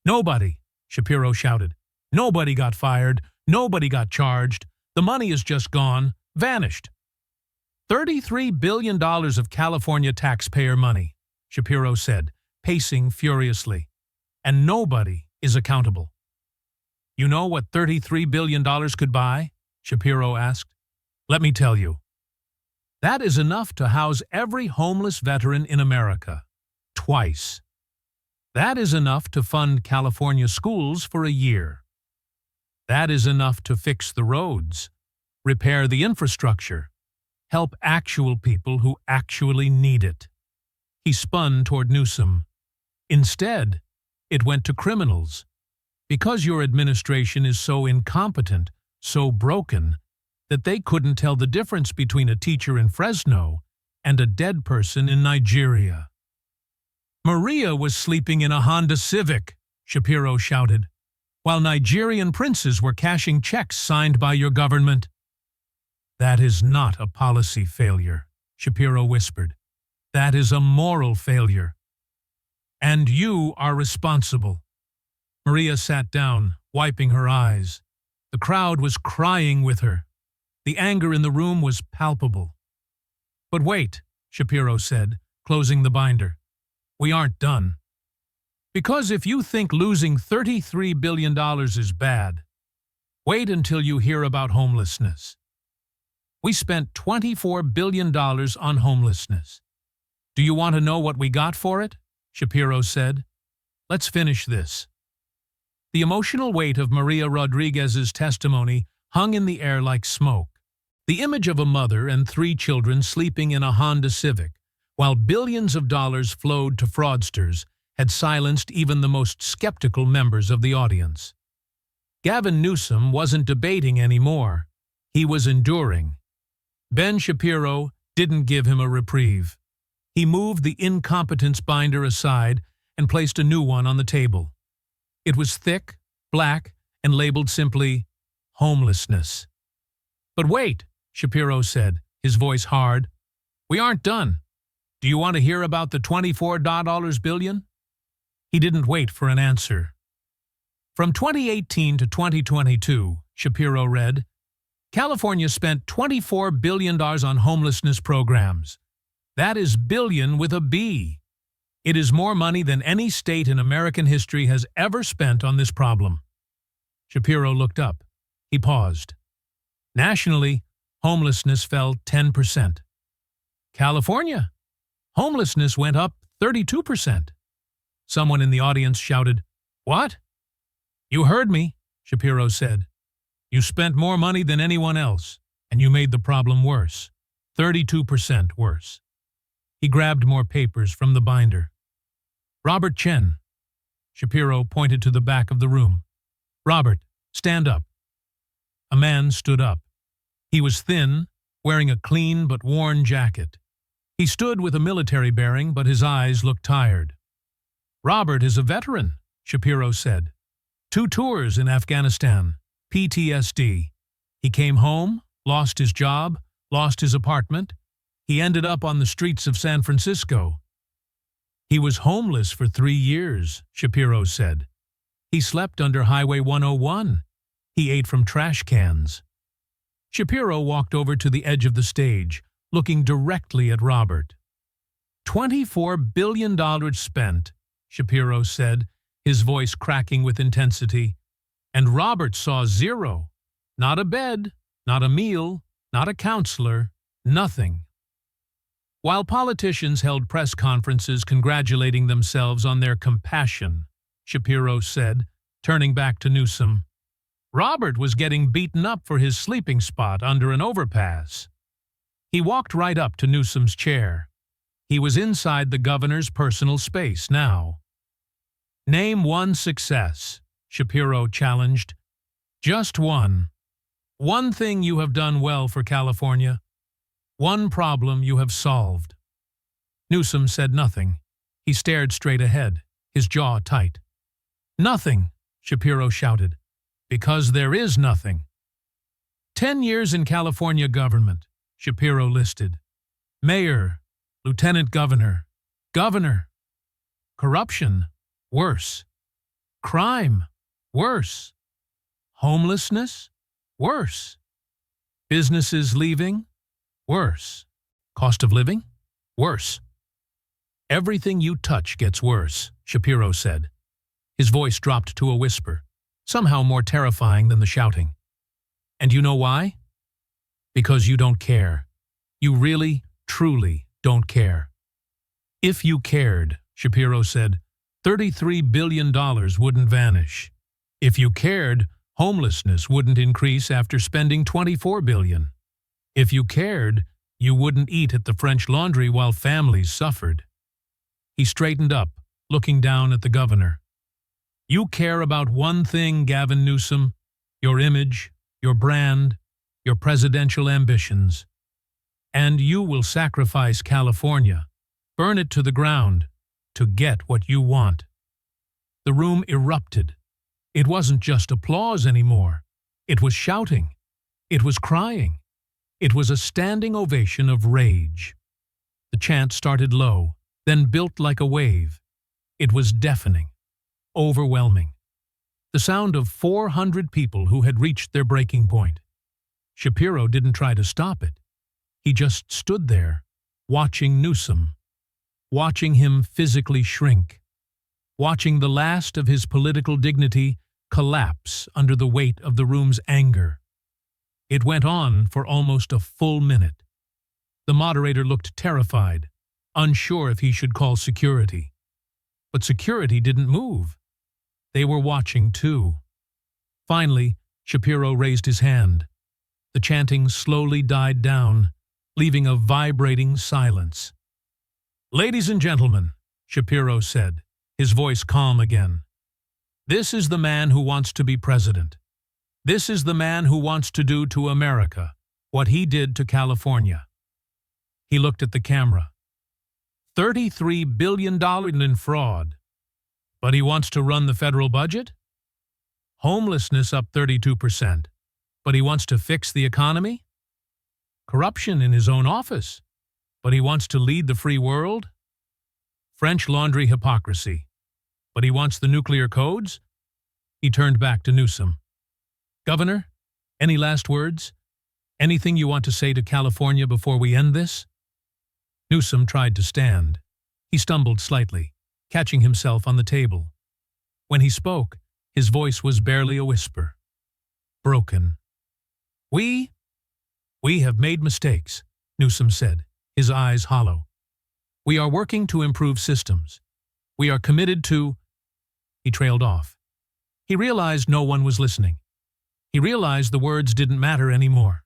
"Nobody," Shapiro shouted. "Nobody got fired. Nobody got charged. The money is just gone, vanished." $33 billion of California taxpayer money, Shapiro said, pacing furiously. "And nobody is accountable." "You know what $33 billion could buy?" Shapiro asked. "Let me tell you. That is enough to house every homeless veteran in America. Twice. That is enough to fund California schools for a year. That is enough to fix the roads, repair the infrastructure, help actual people who actually need it." He spun toward Newsom. "Instead, it went to criminals. Because your administration is so incompetent, so broken, that they couldn't tell the difference between a teacher in Fresno and a dead person in Nigeria." "Maria was sleeping in a Honda Civic," Shapiro shouted, "while Nigerian princes were cashing checks signed by your government." "That is not a policy failure," Shapiro whispered. "That is a moral failure. And you are responsible." Maria sat down, wiping her eyes. The crowd was crying with her. The anger in the room was palpable. "But wait," Shapiro said, closing the binder. "We aren't done. Because if you think losing $33 billion is bad, wait until you hear about homelessness. We spent $24 billion on homelessness. Do you want to know what we got for it?" Shapiro said. "Let's finish this." The emotional weight of Maria Rodriguez's testimony hung in the air like smoke. The image of a mother and 3 children sleeping in a Honda Civic, while billions of dollars flowed to fraudsters, had silenced even the most skeptical members of the audience. Gavin Newsom wasn't debating anymore. He was enduring. Ben Shapiro didn't give him a reprieve. He moved the incompetence binder aside and placed a new one on the table. It was thick, black, and labeled simply, "Homelessness." "But wait," Shapiro said, his voice hard. "We aren't done. Do you want to hear about the $24 billion?" He didn't wait for an answer. From 2018 to 2022, Shapiro read, California spent $24 billion on homelessness programs. That is billion with a B. It is more money than any state in American history has ever spent on this problem. Shapiro looked up. He paused. Nationally, homelessness fell 10%. California, homelessness went up 32%. Someone in the audience shouted, "What?" "You heard me," Shapiro said. "You spent more money than anyone else, and you made the problem worse. 32% worse." He grabbed more papers from the binder. "Robert Chen." Shapiro pointed to the back of the room. "Robert, stand up." A man stood up. He was thin, wearing a clean but worn jacket. He stood with a military bearing, but his eyes looked tired. "Robert is a veteran," Shapiro said. 2 tours in Afghanistan, PTSD. He came home, lost his job, lost his apartment. He ended up on the streets of San Francisco. "He was homeless for 3 years," Shapiro said. "He slept under Highway 101. He ate from trash cans." Shapiro walked over to the edge of the stage, looking directly at Robert. $24 billion spent, Shapiro said, his voice cracking with intensity. And Robert saw zero. Not a bed, not a meal, not a counselor, nothing. While politicians held press conferences congratulating themselves on their compassion, Shapiro said, turning back to Newsom, Robert was getting beaten up for his sleeping spot under an overpass. He walked right up to Newsom's chair. He was inside the governor's personal space now. "Name one success," Shapiro challenged. "Just one. One thing you have done well for California. One problem you have solved." Newsom said nothing. He stared straight ahead, his jaw tight. "Nothing," Shapiro shouted. "Because there is nothing." 10 years in California government, Shapiro listed. Mayor, lieutenant governor, governor. Corruption, worse. Crime, worse. Homelessness, worse. Businesses leaving, worse. Cost of living, worse. "Everything you touch gets worse," Shapiro said. His voice dropped to a whisper, somehow more terrifying than the shouting. "And you know why? Because you don't care. You really, truly don't care." "If you cared," Shapiro said, $33 billion wouldn't vanish. "If you cared, homelessness wouldn't increase after spending $24 billion. If you cared, you wouldn't eat at the French Laundry while families suffered." He straightened up, looking down at the governor. "You care about one thing, Gavin Newsom, your image, your brand, your presidential ambitions. And you will sacrifice California, burn it to the ground, to get what you want." The room erupted. It wasn't just applause anymore. It was shouting. It was crying. It was a standing ovation of rage. The chant started low, then built like a wave. It was deafening, overwhelming. The sound of 400 people who had reached their breaking point. Shapiro didn't try to stop it. He just stood there, watching Newsom, watching him physically shrink, watching the last of his political dignity collapse under the weight of the room's anger. It went on for almost a full minute. The moderator looked terrified, unsure if he should call security. But security didn't move. They were watching too. Finally, Shapiro raised his hand. The chanting slowly died down, leaving a vibrating silence. "Ladies and gentlemen," Shapiro said, his voice calm again, "this is the man who wants to be president. This is the man who wants to do to America what he did to California." He looked at the camera. $33 billion in fraud. But he wants to run the federal budget? Homelessness up 32%. But he wants to fix the economy? Corruption in his own office. But he wants to lead the free world? French Laundry hypocrisy. But he wants the nuclear codes? He turned back to Newsom. "Governor, any last words? Anything you want to say to California before we end this?" Newsom tried to stand. He stumbled slightly, catching himself on the table. When he spoke, his voice was barely a whisper. Broken. We have made mistakes," Newsom said, his eyes hollow. "We are working to improve systems. We are committed to—" He trailed off. He realized no one was listening. He realized the words didn't matter anymore.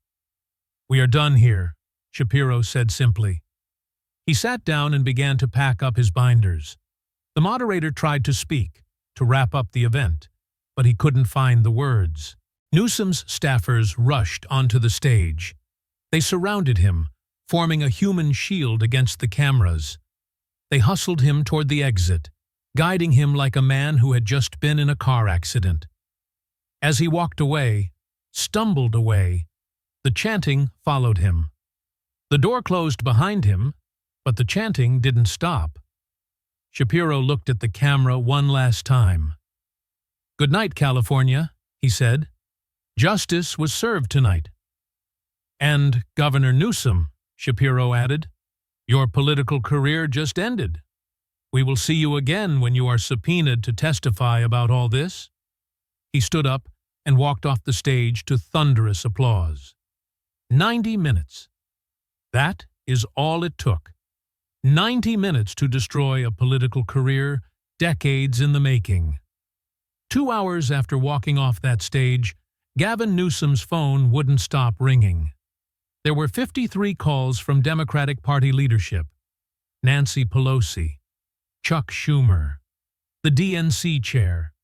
"We are done here," Shapiro said simply. He sat down and began to pack up his binders. The moderator tried to speak, to wrap up the event, but he couldn't find the words. Newsom's staffers rushed onto the stage. They surrounded him, forming a human shield against the cameras. They hustled him toward the exit, guiding him like a man who had just been in a car accident. As he walked away, stumbled away, the chanting followed him. The door closed behind him, but the chanting didn't stop. Shapiro looked at the camera one last time. "Good night, California," he said. "Justice was served tonight." "And Governor Newsom," Shapiro added, "your political career just ended. We will see you again when you are subpoenaed to testify about all this." He stood up and walked off the stage to thunderous applause. 90 minutes. That is all it took. 90 minutes to destroy a political career, decades in the making. 2 hours after walking off that stage, Gavin Newsom's phone wouldn't stop ringing. There were 53 calls from Democratic Party leadership. Nancy Pelosi, Chuck Schumer, the DNC chair.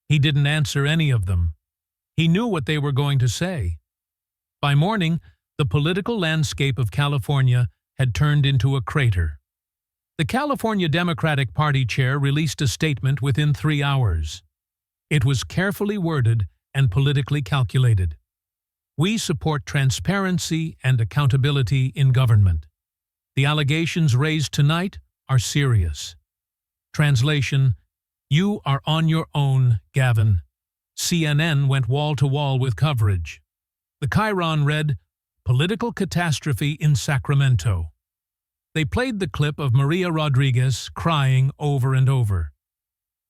He didn't answer any of them. He knew what they were going to say. By morning, the political landscape of California had turned into a crater. The California Democratic Party chair released a statement within 3 hours. It was carefully worded and politically calculated. We support transparency and accountability in government. The allegations raised tonight are serious. Translation: You are on your own, Gavin. CNN went wall-to-wall with coverage. The Chiron read, Political catastrophe in Sacramento. They played the clip of Maria Rodriguez crying over and over.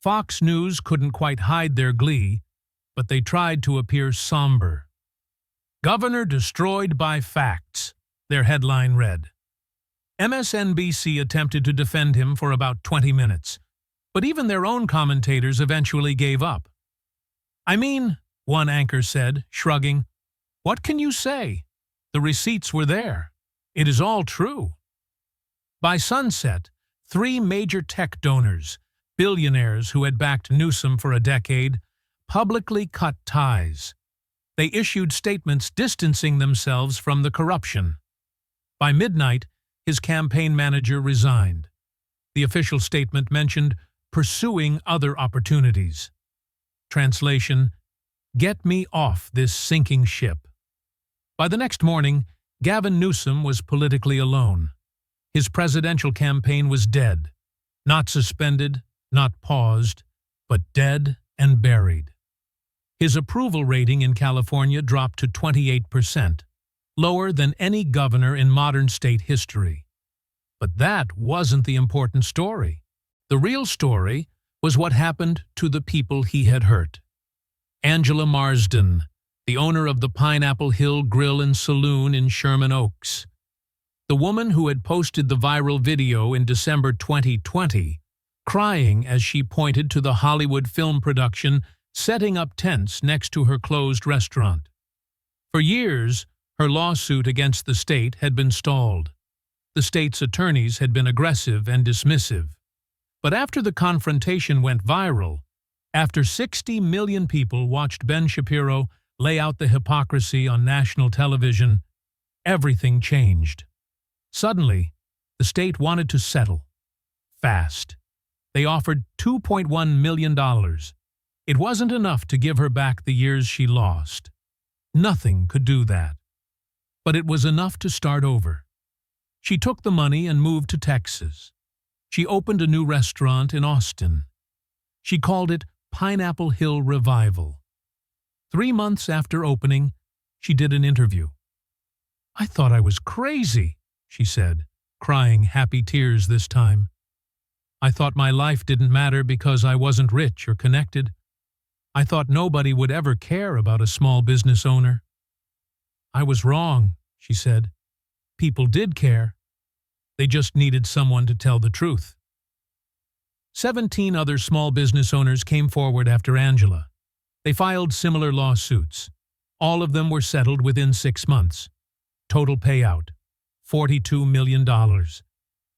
Fox News couldn't quite hide their glee, but they tried to appear somber. Governor destroyed by facts, their headline read. MSNBC attempted to defend him for about 20 minutes, but even their own commentators eventually gave up. I mean, one anchor said, shrugging, what can you say? The receipts were there. It is all true. By sunset, 3 major tech donors, billionaires who had backed Newsom for a decade, publicly cut ties. They issued statements distancing themselves from the corruption. By midnight, his campaign manager resigned. The official statement mentioned pursuing other opportunities. Translation: Get me off this sinking ship. By the next morning, Gavin Newsom was politically alone. His presidential campaign was dead, not suspended, not paused, but dead and buried. His approval rating in California dropped to 28%, lower than any governor in modern state history. But that wasn't the important story. The real story was what happened to the people he had hurt. Angela Marsden, the owner of the Pineapple Hill Grill and Saloon in Sherman Oaks. The woman who had posted the viral video in December 2020, crying as she pointed to the Hollywood film production setting up tents next to her closed restaurant. For years, her lawsuit against the state had been stalled. The state's attorneys had been aggressive and dismissive. But after the confrontation went viral, after 60 million people watched Ben Shapiro lay out the hypocrisy on national television, everything changed. Suddenly, the state wanted to settle. Fast. They offered $2.1 million. It wasn't enough to give her back the years she lost. Nothing could do that. But it was enough to start over. She took the money and moved to Texas. She opened a new restaurant in Austin. She called it Pineapple Hill Revival. 3 months after opening, she did an interview. I thought I was crazy, she said, crying happy tears this time. I thought my life didn't matter because I wasn't rich or connected. I thought nobody would ever care about a small business owner. I was wrong, she said. People did care. They just needed someone to tell the truth. 17 other small business owners came forward after Angela. They filed similar lawsuits. All of them were settled within 6 months. Total payout: $42 million.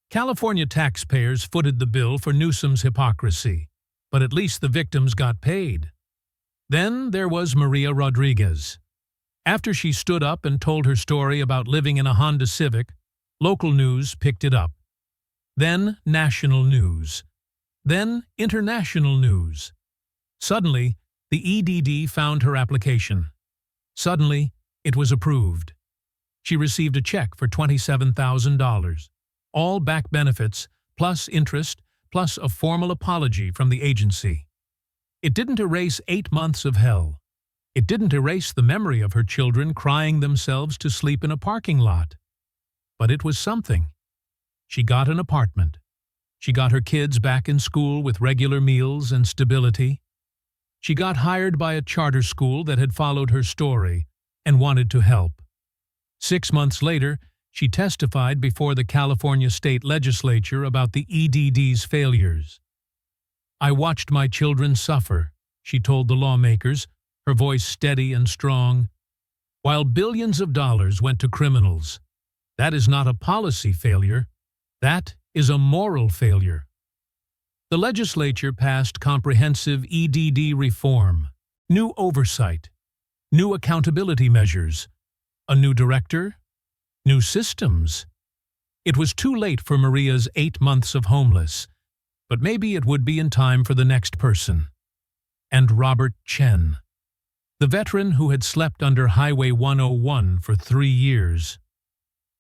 California taxpayers footed the bill for Newsom's hypocrisy, but at least the victims got paid. Then there was Maria Rodriguez. After she stood up and told her story about living in a Honda Civic, local news picked it up. Then national news. Then international news. Suddenly, the EDD found her application. Suddenly, it was approved. She received a check for $27,000, all back benefits, plus interest, plus a formal apology from the agency. It didn't erase 8 months of hell. It didn't erase the memory of her children crying themselves to sleep in a parking lot. But it was something. She got an apartment. She got her kids back in school with regular meals and stability. She got hired by a charter school that had followed her story and wanted to help. 6 months later, she testified before the California State Legislature about the EDD's failures. I watched my children suffer, she told the lawmakers, her voice steady and strong. While billions of dollars went to criminals, that is not a policy failure. That is a moral failure. The legislature passed comprehensive EDD reform, new oversight, new accountability measures, a new director, new systems. It was too late for Maria's 8 months of homeless, but maybe it would be in time for the next person. And Robert Chen, the veteran who had slept under Highway 101 for 3 years.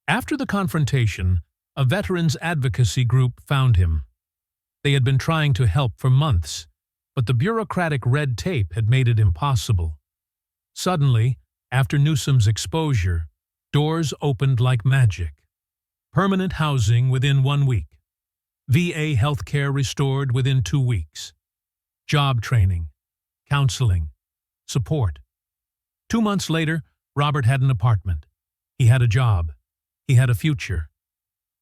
After the confrontation, a veterans advocacy group found him. They had been trying to help for months, but the bureaucratic red tape had made it impossible. Suddenly, after Newsom's exposure, doors opened like magic. Permanent housing within 1 week. VA health care restored within 2 weeks. Job training, counseling, support. 2 months later, Robert had an apartment. He had a job. He had a future.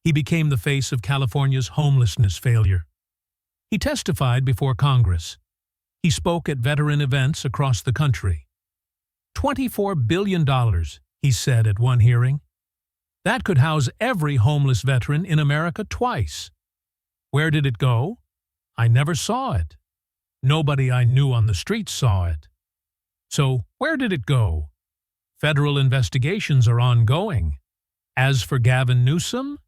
He became the face of California's homelessness failure. He testified before Congress. He spoke at veteran events across the country. $24 billion, he said at one hearing. That could house every homeless veteran in America twice. Where did it go? I never saw it. Nobody I knew on the street saw it. So, where did it go? Federal investigations are ongoing. As for Gavin Newsom,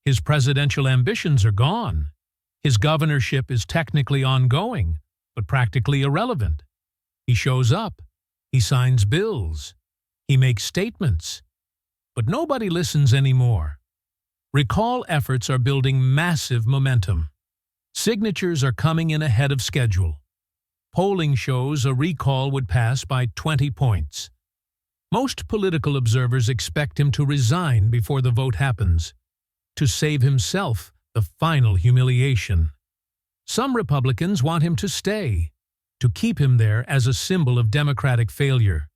his presidential ambitions are gone. His governorship is technically ongoing, but practically irrelevant. He shows up. He signs bills. He makes statements. But nobody listens anymore. Recall efforts are building massive momentum. Signatures are coming in ahead of schedule. Polling shows a recall would pass by 20 points. Most political observers expect him to resign before the vote happens, to save himself the final humiliation. Some Republicans want him to stay, to keep him there as a symbol of Democratic failure,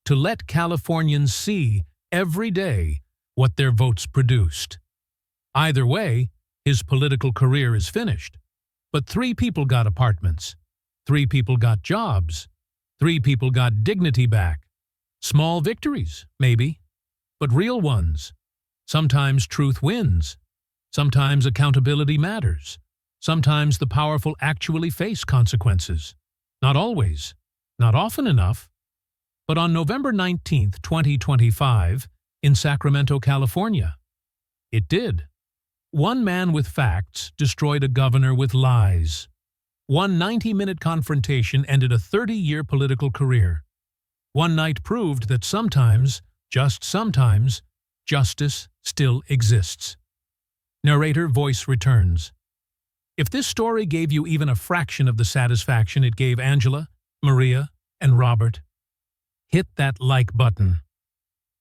to let Californians see every day what their votes produced. Either way, his political career is finished. But 3 people got apartments. 3 people got jobs. 3 people got dignity back. Small victories, maybe, but real ones. Sometimes truth wins. Sometimes accountability matters. Sometimes the powerful actually face consequences. Not always. Not often enough. But on November 19, 2025, in Sacramento, California, it did. One man with facts destroyed a governor with lies. One 90-minute confrontation ended a 30-year political career. One night proved that sometimes, just sometimes, justice still exists. Narrator voice returns. If this story gave you even a fraction of the satisfaction it gave Angela, Maria, and Robert, hit that like button.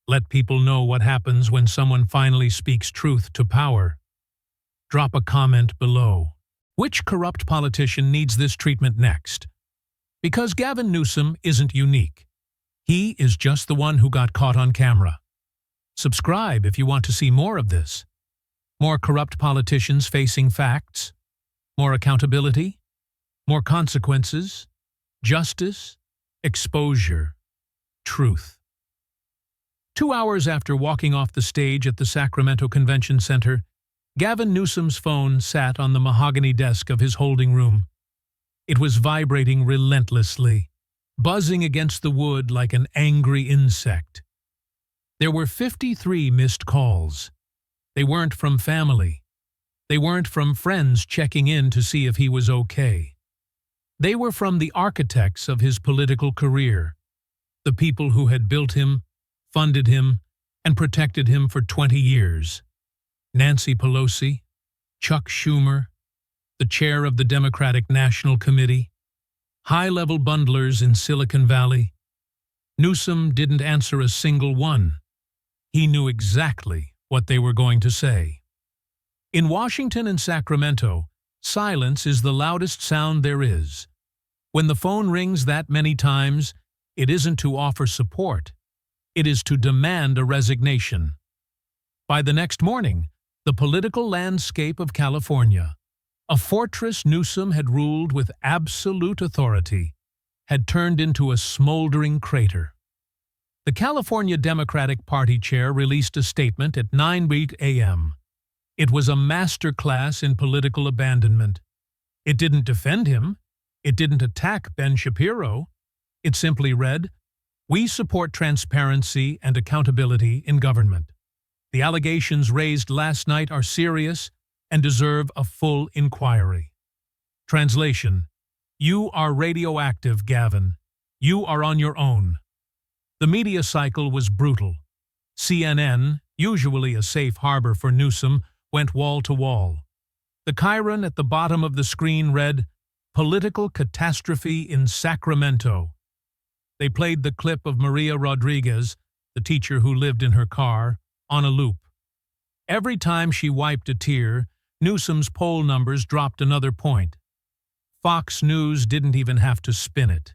Let people know what happens when someone finally speaks truth to power. Drop a comment below. Which corrupt politician needs this treatment next? Because Gavin Newsom isn't unique. He is just the one who got caught on camera. Subscribe if you want to see more of this. More corrupt politicians facing facts. More accountability. More consequences. Justice. Exposure. Truth. 2 hours after walking off the stage at the Sacramento Convention Center, Gavin Newsom's phone sat on the mahogany desk of his holding room. It was vibrating relentlessly, buzzing against the wood like an angry insect. There were 53 missed calls. They weren't from family. They weren't from friends checking in to see if he was okay. They were from the architects of his political career, the people who had built him, funded him, and protected him for 20 years. Nancy Pelosi, Chuck Schumer, the chair of the Democratic National Committee, high-level bundlers in Silicon Valley. Newsom didn't answer a single one. He knew exactly what they were going to say. In Washington and Sacramento, silence is the loudest sound there is. When the phone rings that many times, it isn't to offer support. It is to demand a resignation. By the next morning, the political landscape of California, a fortress Newsom had ruled with absolute authority, had turned into a smoldering crater. The California Democratic Party chair released a statement at 9 a.m. It was a masterclass in political abandonment. It didn't defend him. It didn't attack Ben Shapiro. It simply read, "We support transparency and accountability in government." The allegations raised last night are serious and deserve a full inquiry. Translation: You are radioactive, Gavin. You are on your own. The media cycle was brutal. CNN, usually a safe harbor for Newsom, went wall to wall. The chyron at the bottom of the screen read, "Political Catastrophe in Sacramento." They played the clip of Maria Rodriguez, the teacher who lived in her car, on a loop. Every time she wiped a tear, Newsom's poll numbers dropped another point. Fox News didn't even have to spin it.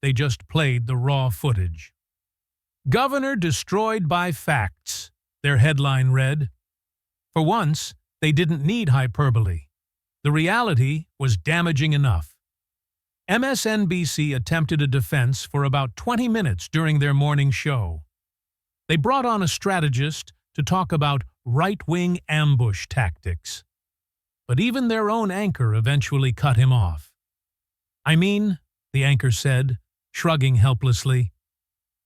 They just played the raw footage. "Governor destroyed by facts," their headline read. For once, they didn't need hyperbole. The reality was damaging enough. MSNBC attempted a defense for about 20 minutes during their morning show. They brought on a strategist to talk about right-wing ambush tactics. But even their own anchor eventually cut him off. "I mean," the anchor said, shrugging helplessly,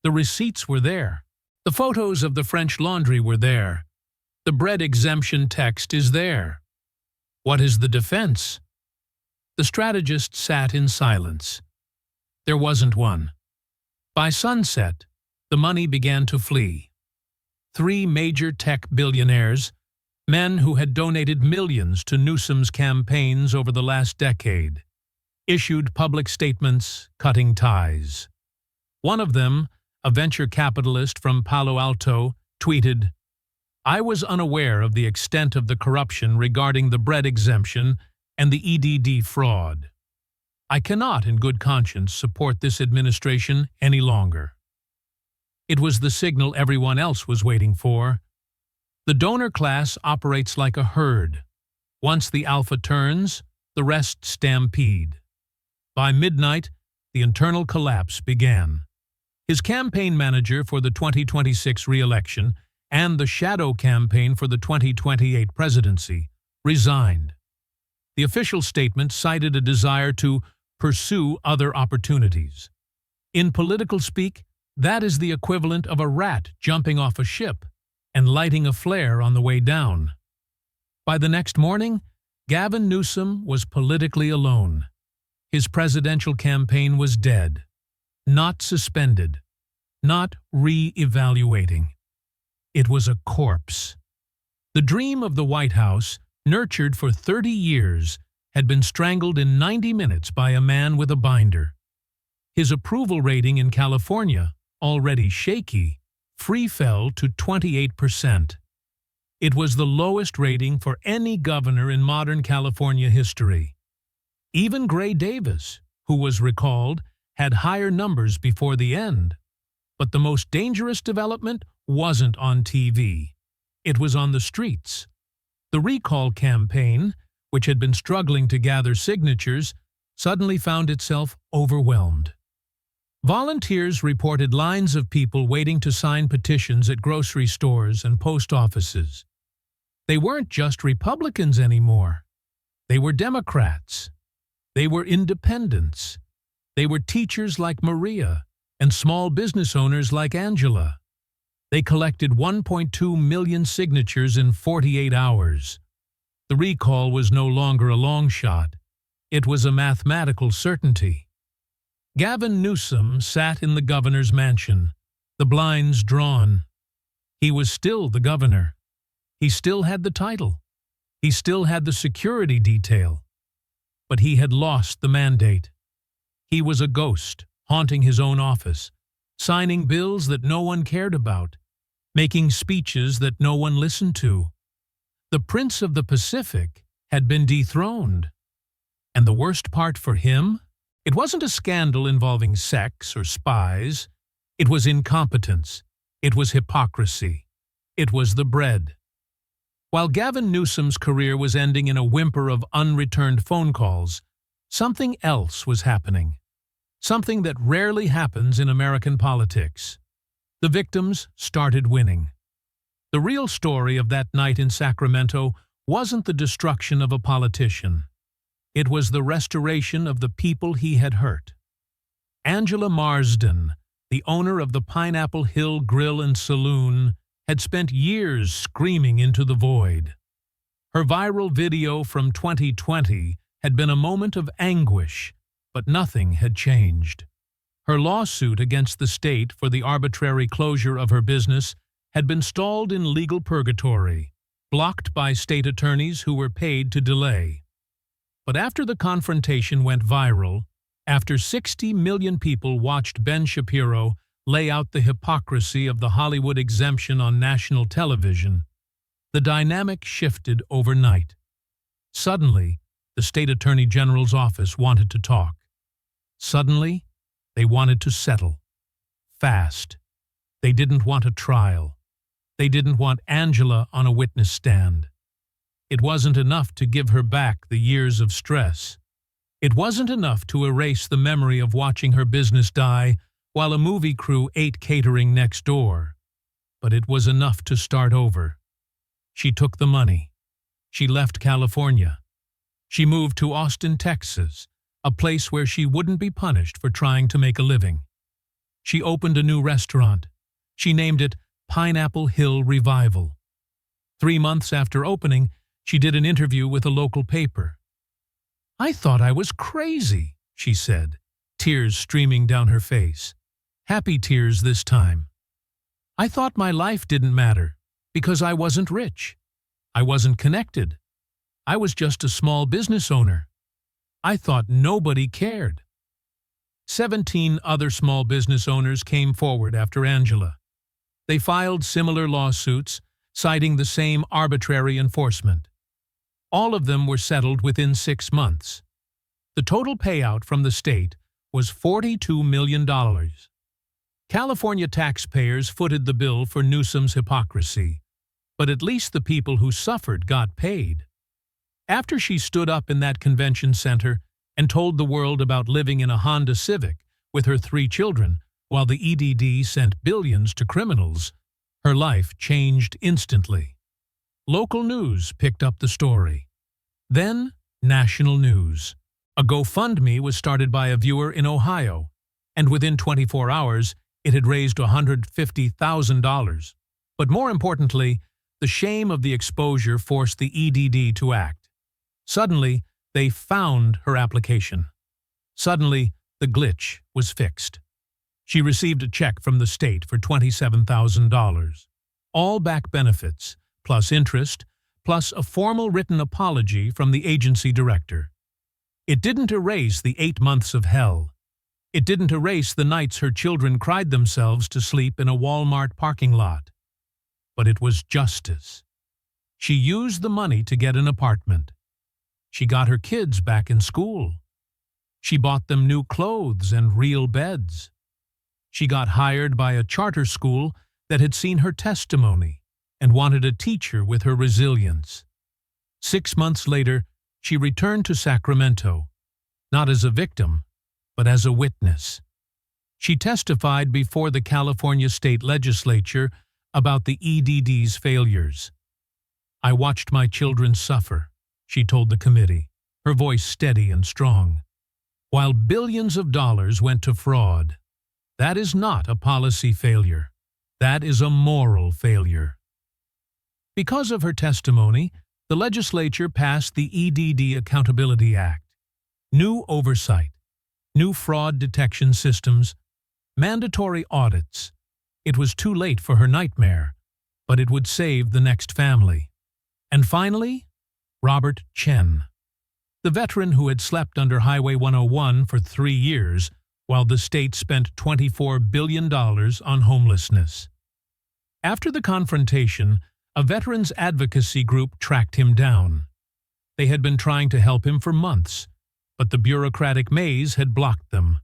"the receipts were there. The photos of the French Laundry were there. The bread exemption text is there. What is the defense?" The strategist sat in silence. There wasn't one. By sunset, the money began to flee. 3 major tech billionaires, men who had donated millions to Newsom's campaigns over the last decade, issued public statements cutting ties. One of them, a venture capitalist from Palo Alto, tweeted, "I was unaware of the extent of the corruption regarding the bread exemption and the EDD fraud. I cannot in good conscience support this administration any longer." It was the signal everyone else was waiting for. The donor class operates like a herd. Once the alpha turns, the rest stampede. By midnight, the internal collapse began. His campaign manager for the 2026 re-election and the shadow campaign for the 2028 presidency resigned. The official statement cited a desire to pursue other opportunities. In political speak, that is the equivalent of a rat jumping off a ship and lighting a flare on the way down. By the next morning, Gavin Newsom was politically alone. His presidential campaign was dead, not suspended, not re-evaluating. It was a corpse. The dream of the White House, nurtured for 30 years, had been strangled in 90 minutes by a man with a binder. His approval rating in California, already shaky, free fell to 28%. It was the lowest rating for any governor in modern California history. Even Gray Davis, who was recalled, had higher numbers before the end. But the most dangerous development wasn't on TV. It was on the streets. The recall campaign, which had been struggling to gather signatures, suddenly found itself overwhelmed. Volunteers reported lines of people waiting to sign petitions at grocery stores and post offices. They weren't just Republicans anymore. They were Democrats. They were independents. They were teachers like Maria and small business owners like Angela. They collected 1.2 million signatures in 48 hours. The recall was no longer a long shot. It was a mathematical certainty. Gavin Newsom sat in the governor's mansion, the blinds drawn. He was still the governor. He still had the title. He still had the security detail. But he had lost the mandate. He was a ghost, haunting his own office, signing bills that no one cared about, making speeches that no one listened to. The Prince of the Pacific had been dethroned. And the worst part for him? It wasn't a scandal involving sex or spies. It was incompetence. It was hypocrisy. It was the bread. While Gavin Newsom's career was ending in a whimper of unreturned phone calls, something else was happening. Something that rarely happens in American politics. The victims started winning. The real story of that night in Sacramento wasn't the destruction of a politician. It was the restoration of the people he had hurt. Angela Marsden, the owner of the Pineapple Hill Grill and Saloon, had spent years screaming into the void. Her viral video from 2020 had been a moment of anguish, but nothing had changed. Her lawsuit against the state for the arbitrary closure of her business had been stalled in legal purgatory, blocked by state attorneys who were paid to delay. But after the confrontation went viral, after 60 million people watched Ben Shapiro lay out the hypocrisy of the Hollywood exemption on national television, the dynamic shifted overnight. Suddenly, the state attorney general's office wanted to talk. Suddenly, they wanted to settle. Fast. They didn't want a trial. They didn't want Angela on a witness stand. It wasn't enough to give her back the years of stress. It wasn't enough to erase the memory of watching her business die while a movie crew ate catering next door. But it was enough to start over. She took the money. She left California. She moved to Austin, Texas, a place where she wouldn't be punished for trying to make a living. She opened a new restaurant. She named it Pineapple Hill Revival. 3 months after opening, she did an interview with a local paper. "I thought I was crazy," she said, tears streaming down her face. Happy tears this time. "I thought my life didn't matter because I wasn't rich. I wasn't connected. I was just a small business owner. I thought nobody cared." 17 other small business owners came forward after Angela. They filed similar lawsuits, citing the same arbitrary enforcement. All of them were settled within 6 months. The total payout from the state was $42 million. California taxpayers footed the bill for Newsom's hypocrisy, but at least the people who suffered got paid. After she stood up in that convention center and told the world about living in a Honda Civic with her 3 children while the EDD sent billions to criminals, her life changed instantly. Local news picked up the story. Then, national news. A GoFundMe was started by a viewer in Ohio, and within 24 hours, it had raised $150,000. But more importantly, the shame of the exposure forced the EDD to act. Suddenly, they found her application. Suddenly, the glitch was fixed. She received a check from the state for $27,000. All back benefits, plus interest, plus a formal written apology from the agency director. It didn't erase the 8 months of hell. It didn't erase the nights her children cried themselves to sleep in a Walmart parking lot. But it was justice. She used the money to get an apartment. She got her kids back in school. She bought them new clothes and real beds. She got hired by a charter school that had seen her testimony and wanted a teacher with her resilience. 6 months later, she returned to Sacramento, not as a victim, but as a witness. She testified before the California State Legislature about the EDD's failures. "I watched my children suffer," she told the committee, her voice steady and strong. "While billions of dollars went to fraud, that is not a policy failure. That is a moral failure." Because of her testimony, the legislature passed the EDD Accountability Act. New oversight, new fraud detection systems, mandatory audits. It was too late for her nightmare, but it would save the next family. And finally, Robert Chen, the veteran who had slept under Highway 101 for 3 years while the state spent $24 billion on homelessness. After the confrontation, a veterans advocacy group tracked him down. They had been trying to help him for months, but the bureaucratic maze had blocked them.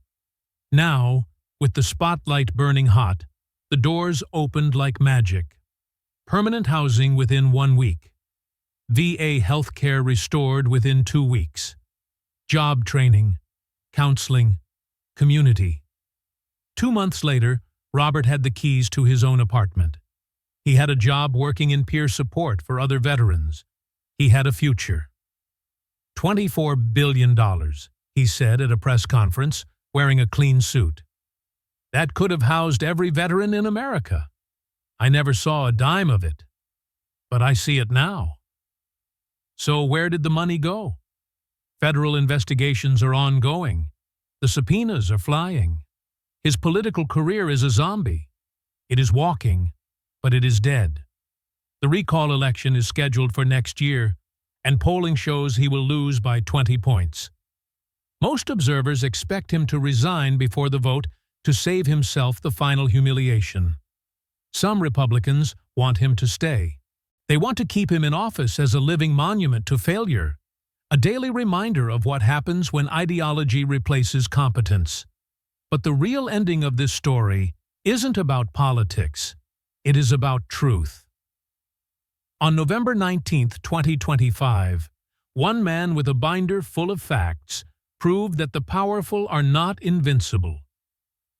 Now, with the spotlight burning hot, the doors opened like magic. Permanent housing within 1 week. VA health care restored within 2 weeks. Job training, counseling, community. 2 months later, Robert had the keys to his own apartment. He had a job working in peer support for other veterans. He had a future. $24 billion, he said at a press conference, wearing a clean suit. That could have housed every veteran in America. I never saw a dime of it, but I see it now. So where did the money go? Federal investigations are ongoing. The subpoenas are flying. His political career is a zombie. It is walking, but it is dead. The recall election is scheduled for next year, and polling shows he will lose by 20 points. Most observers expect him to resign before the vote to save himself the final humiliation. Some Republicans want him to stay. They want to keep him in office as a living monument to failure, a daily reminder of what happens when ideology replaces competence. But the real ending of this story isn't about politics. It is about truth. On November 19, 2025, one man with a binder full of facts proved that the powerful are not invincible.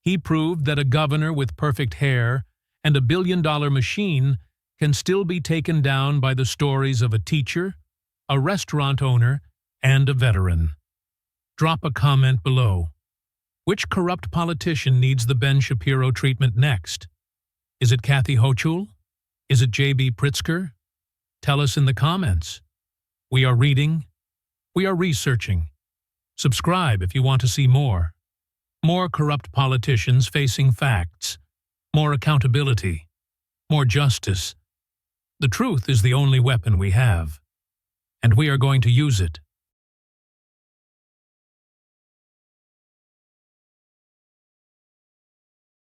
He proved that a governor with perfect hair and a billion-dollar machine can still be taken down by the stories of a teacher, a restaurant owner, and a veteran. Drop a comment below. Which corrupt politician needs the Ben Shapiro treatment next? Is it Kathy Hochul? Is it J.B. Pritzker? Tell us in the comments. We are reading. We are researching. Subscribe if you want to see more. More corrupt politicians facing facts. More accountability. More justice. The truth is the only weapon we have, and we are going to use it.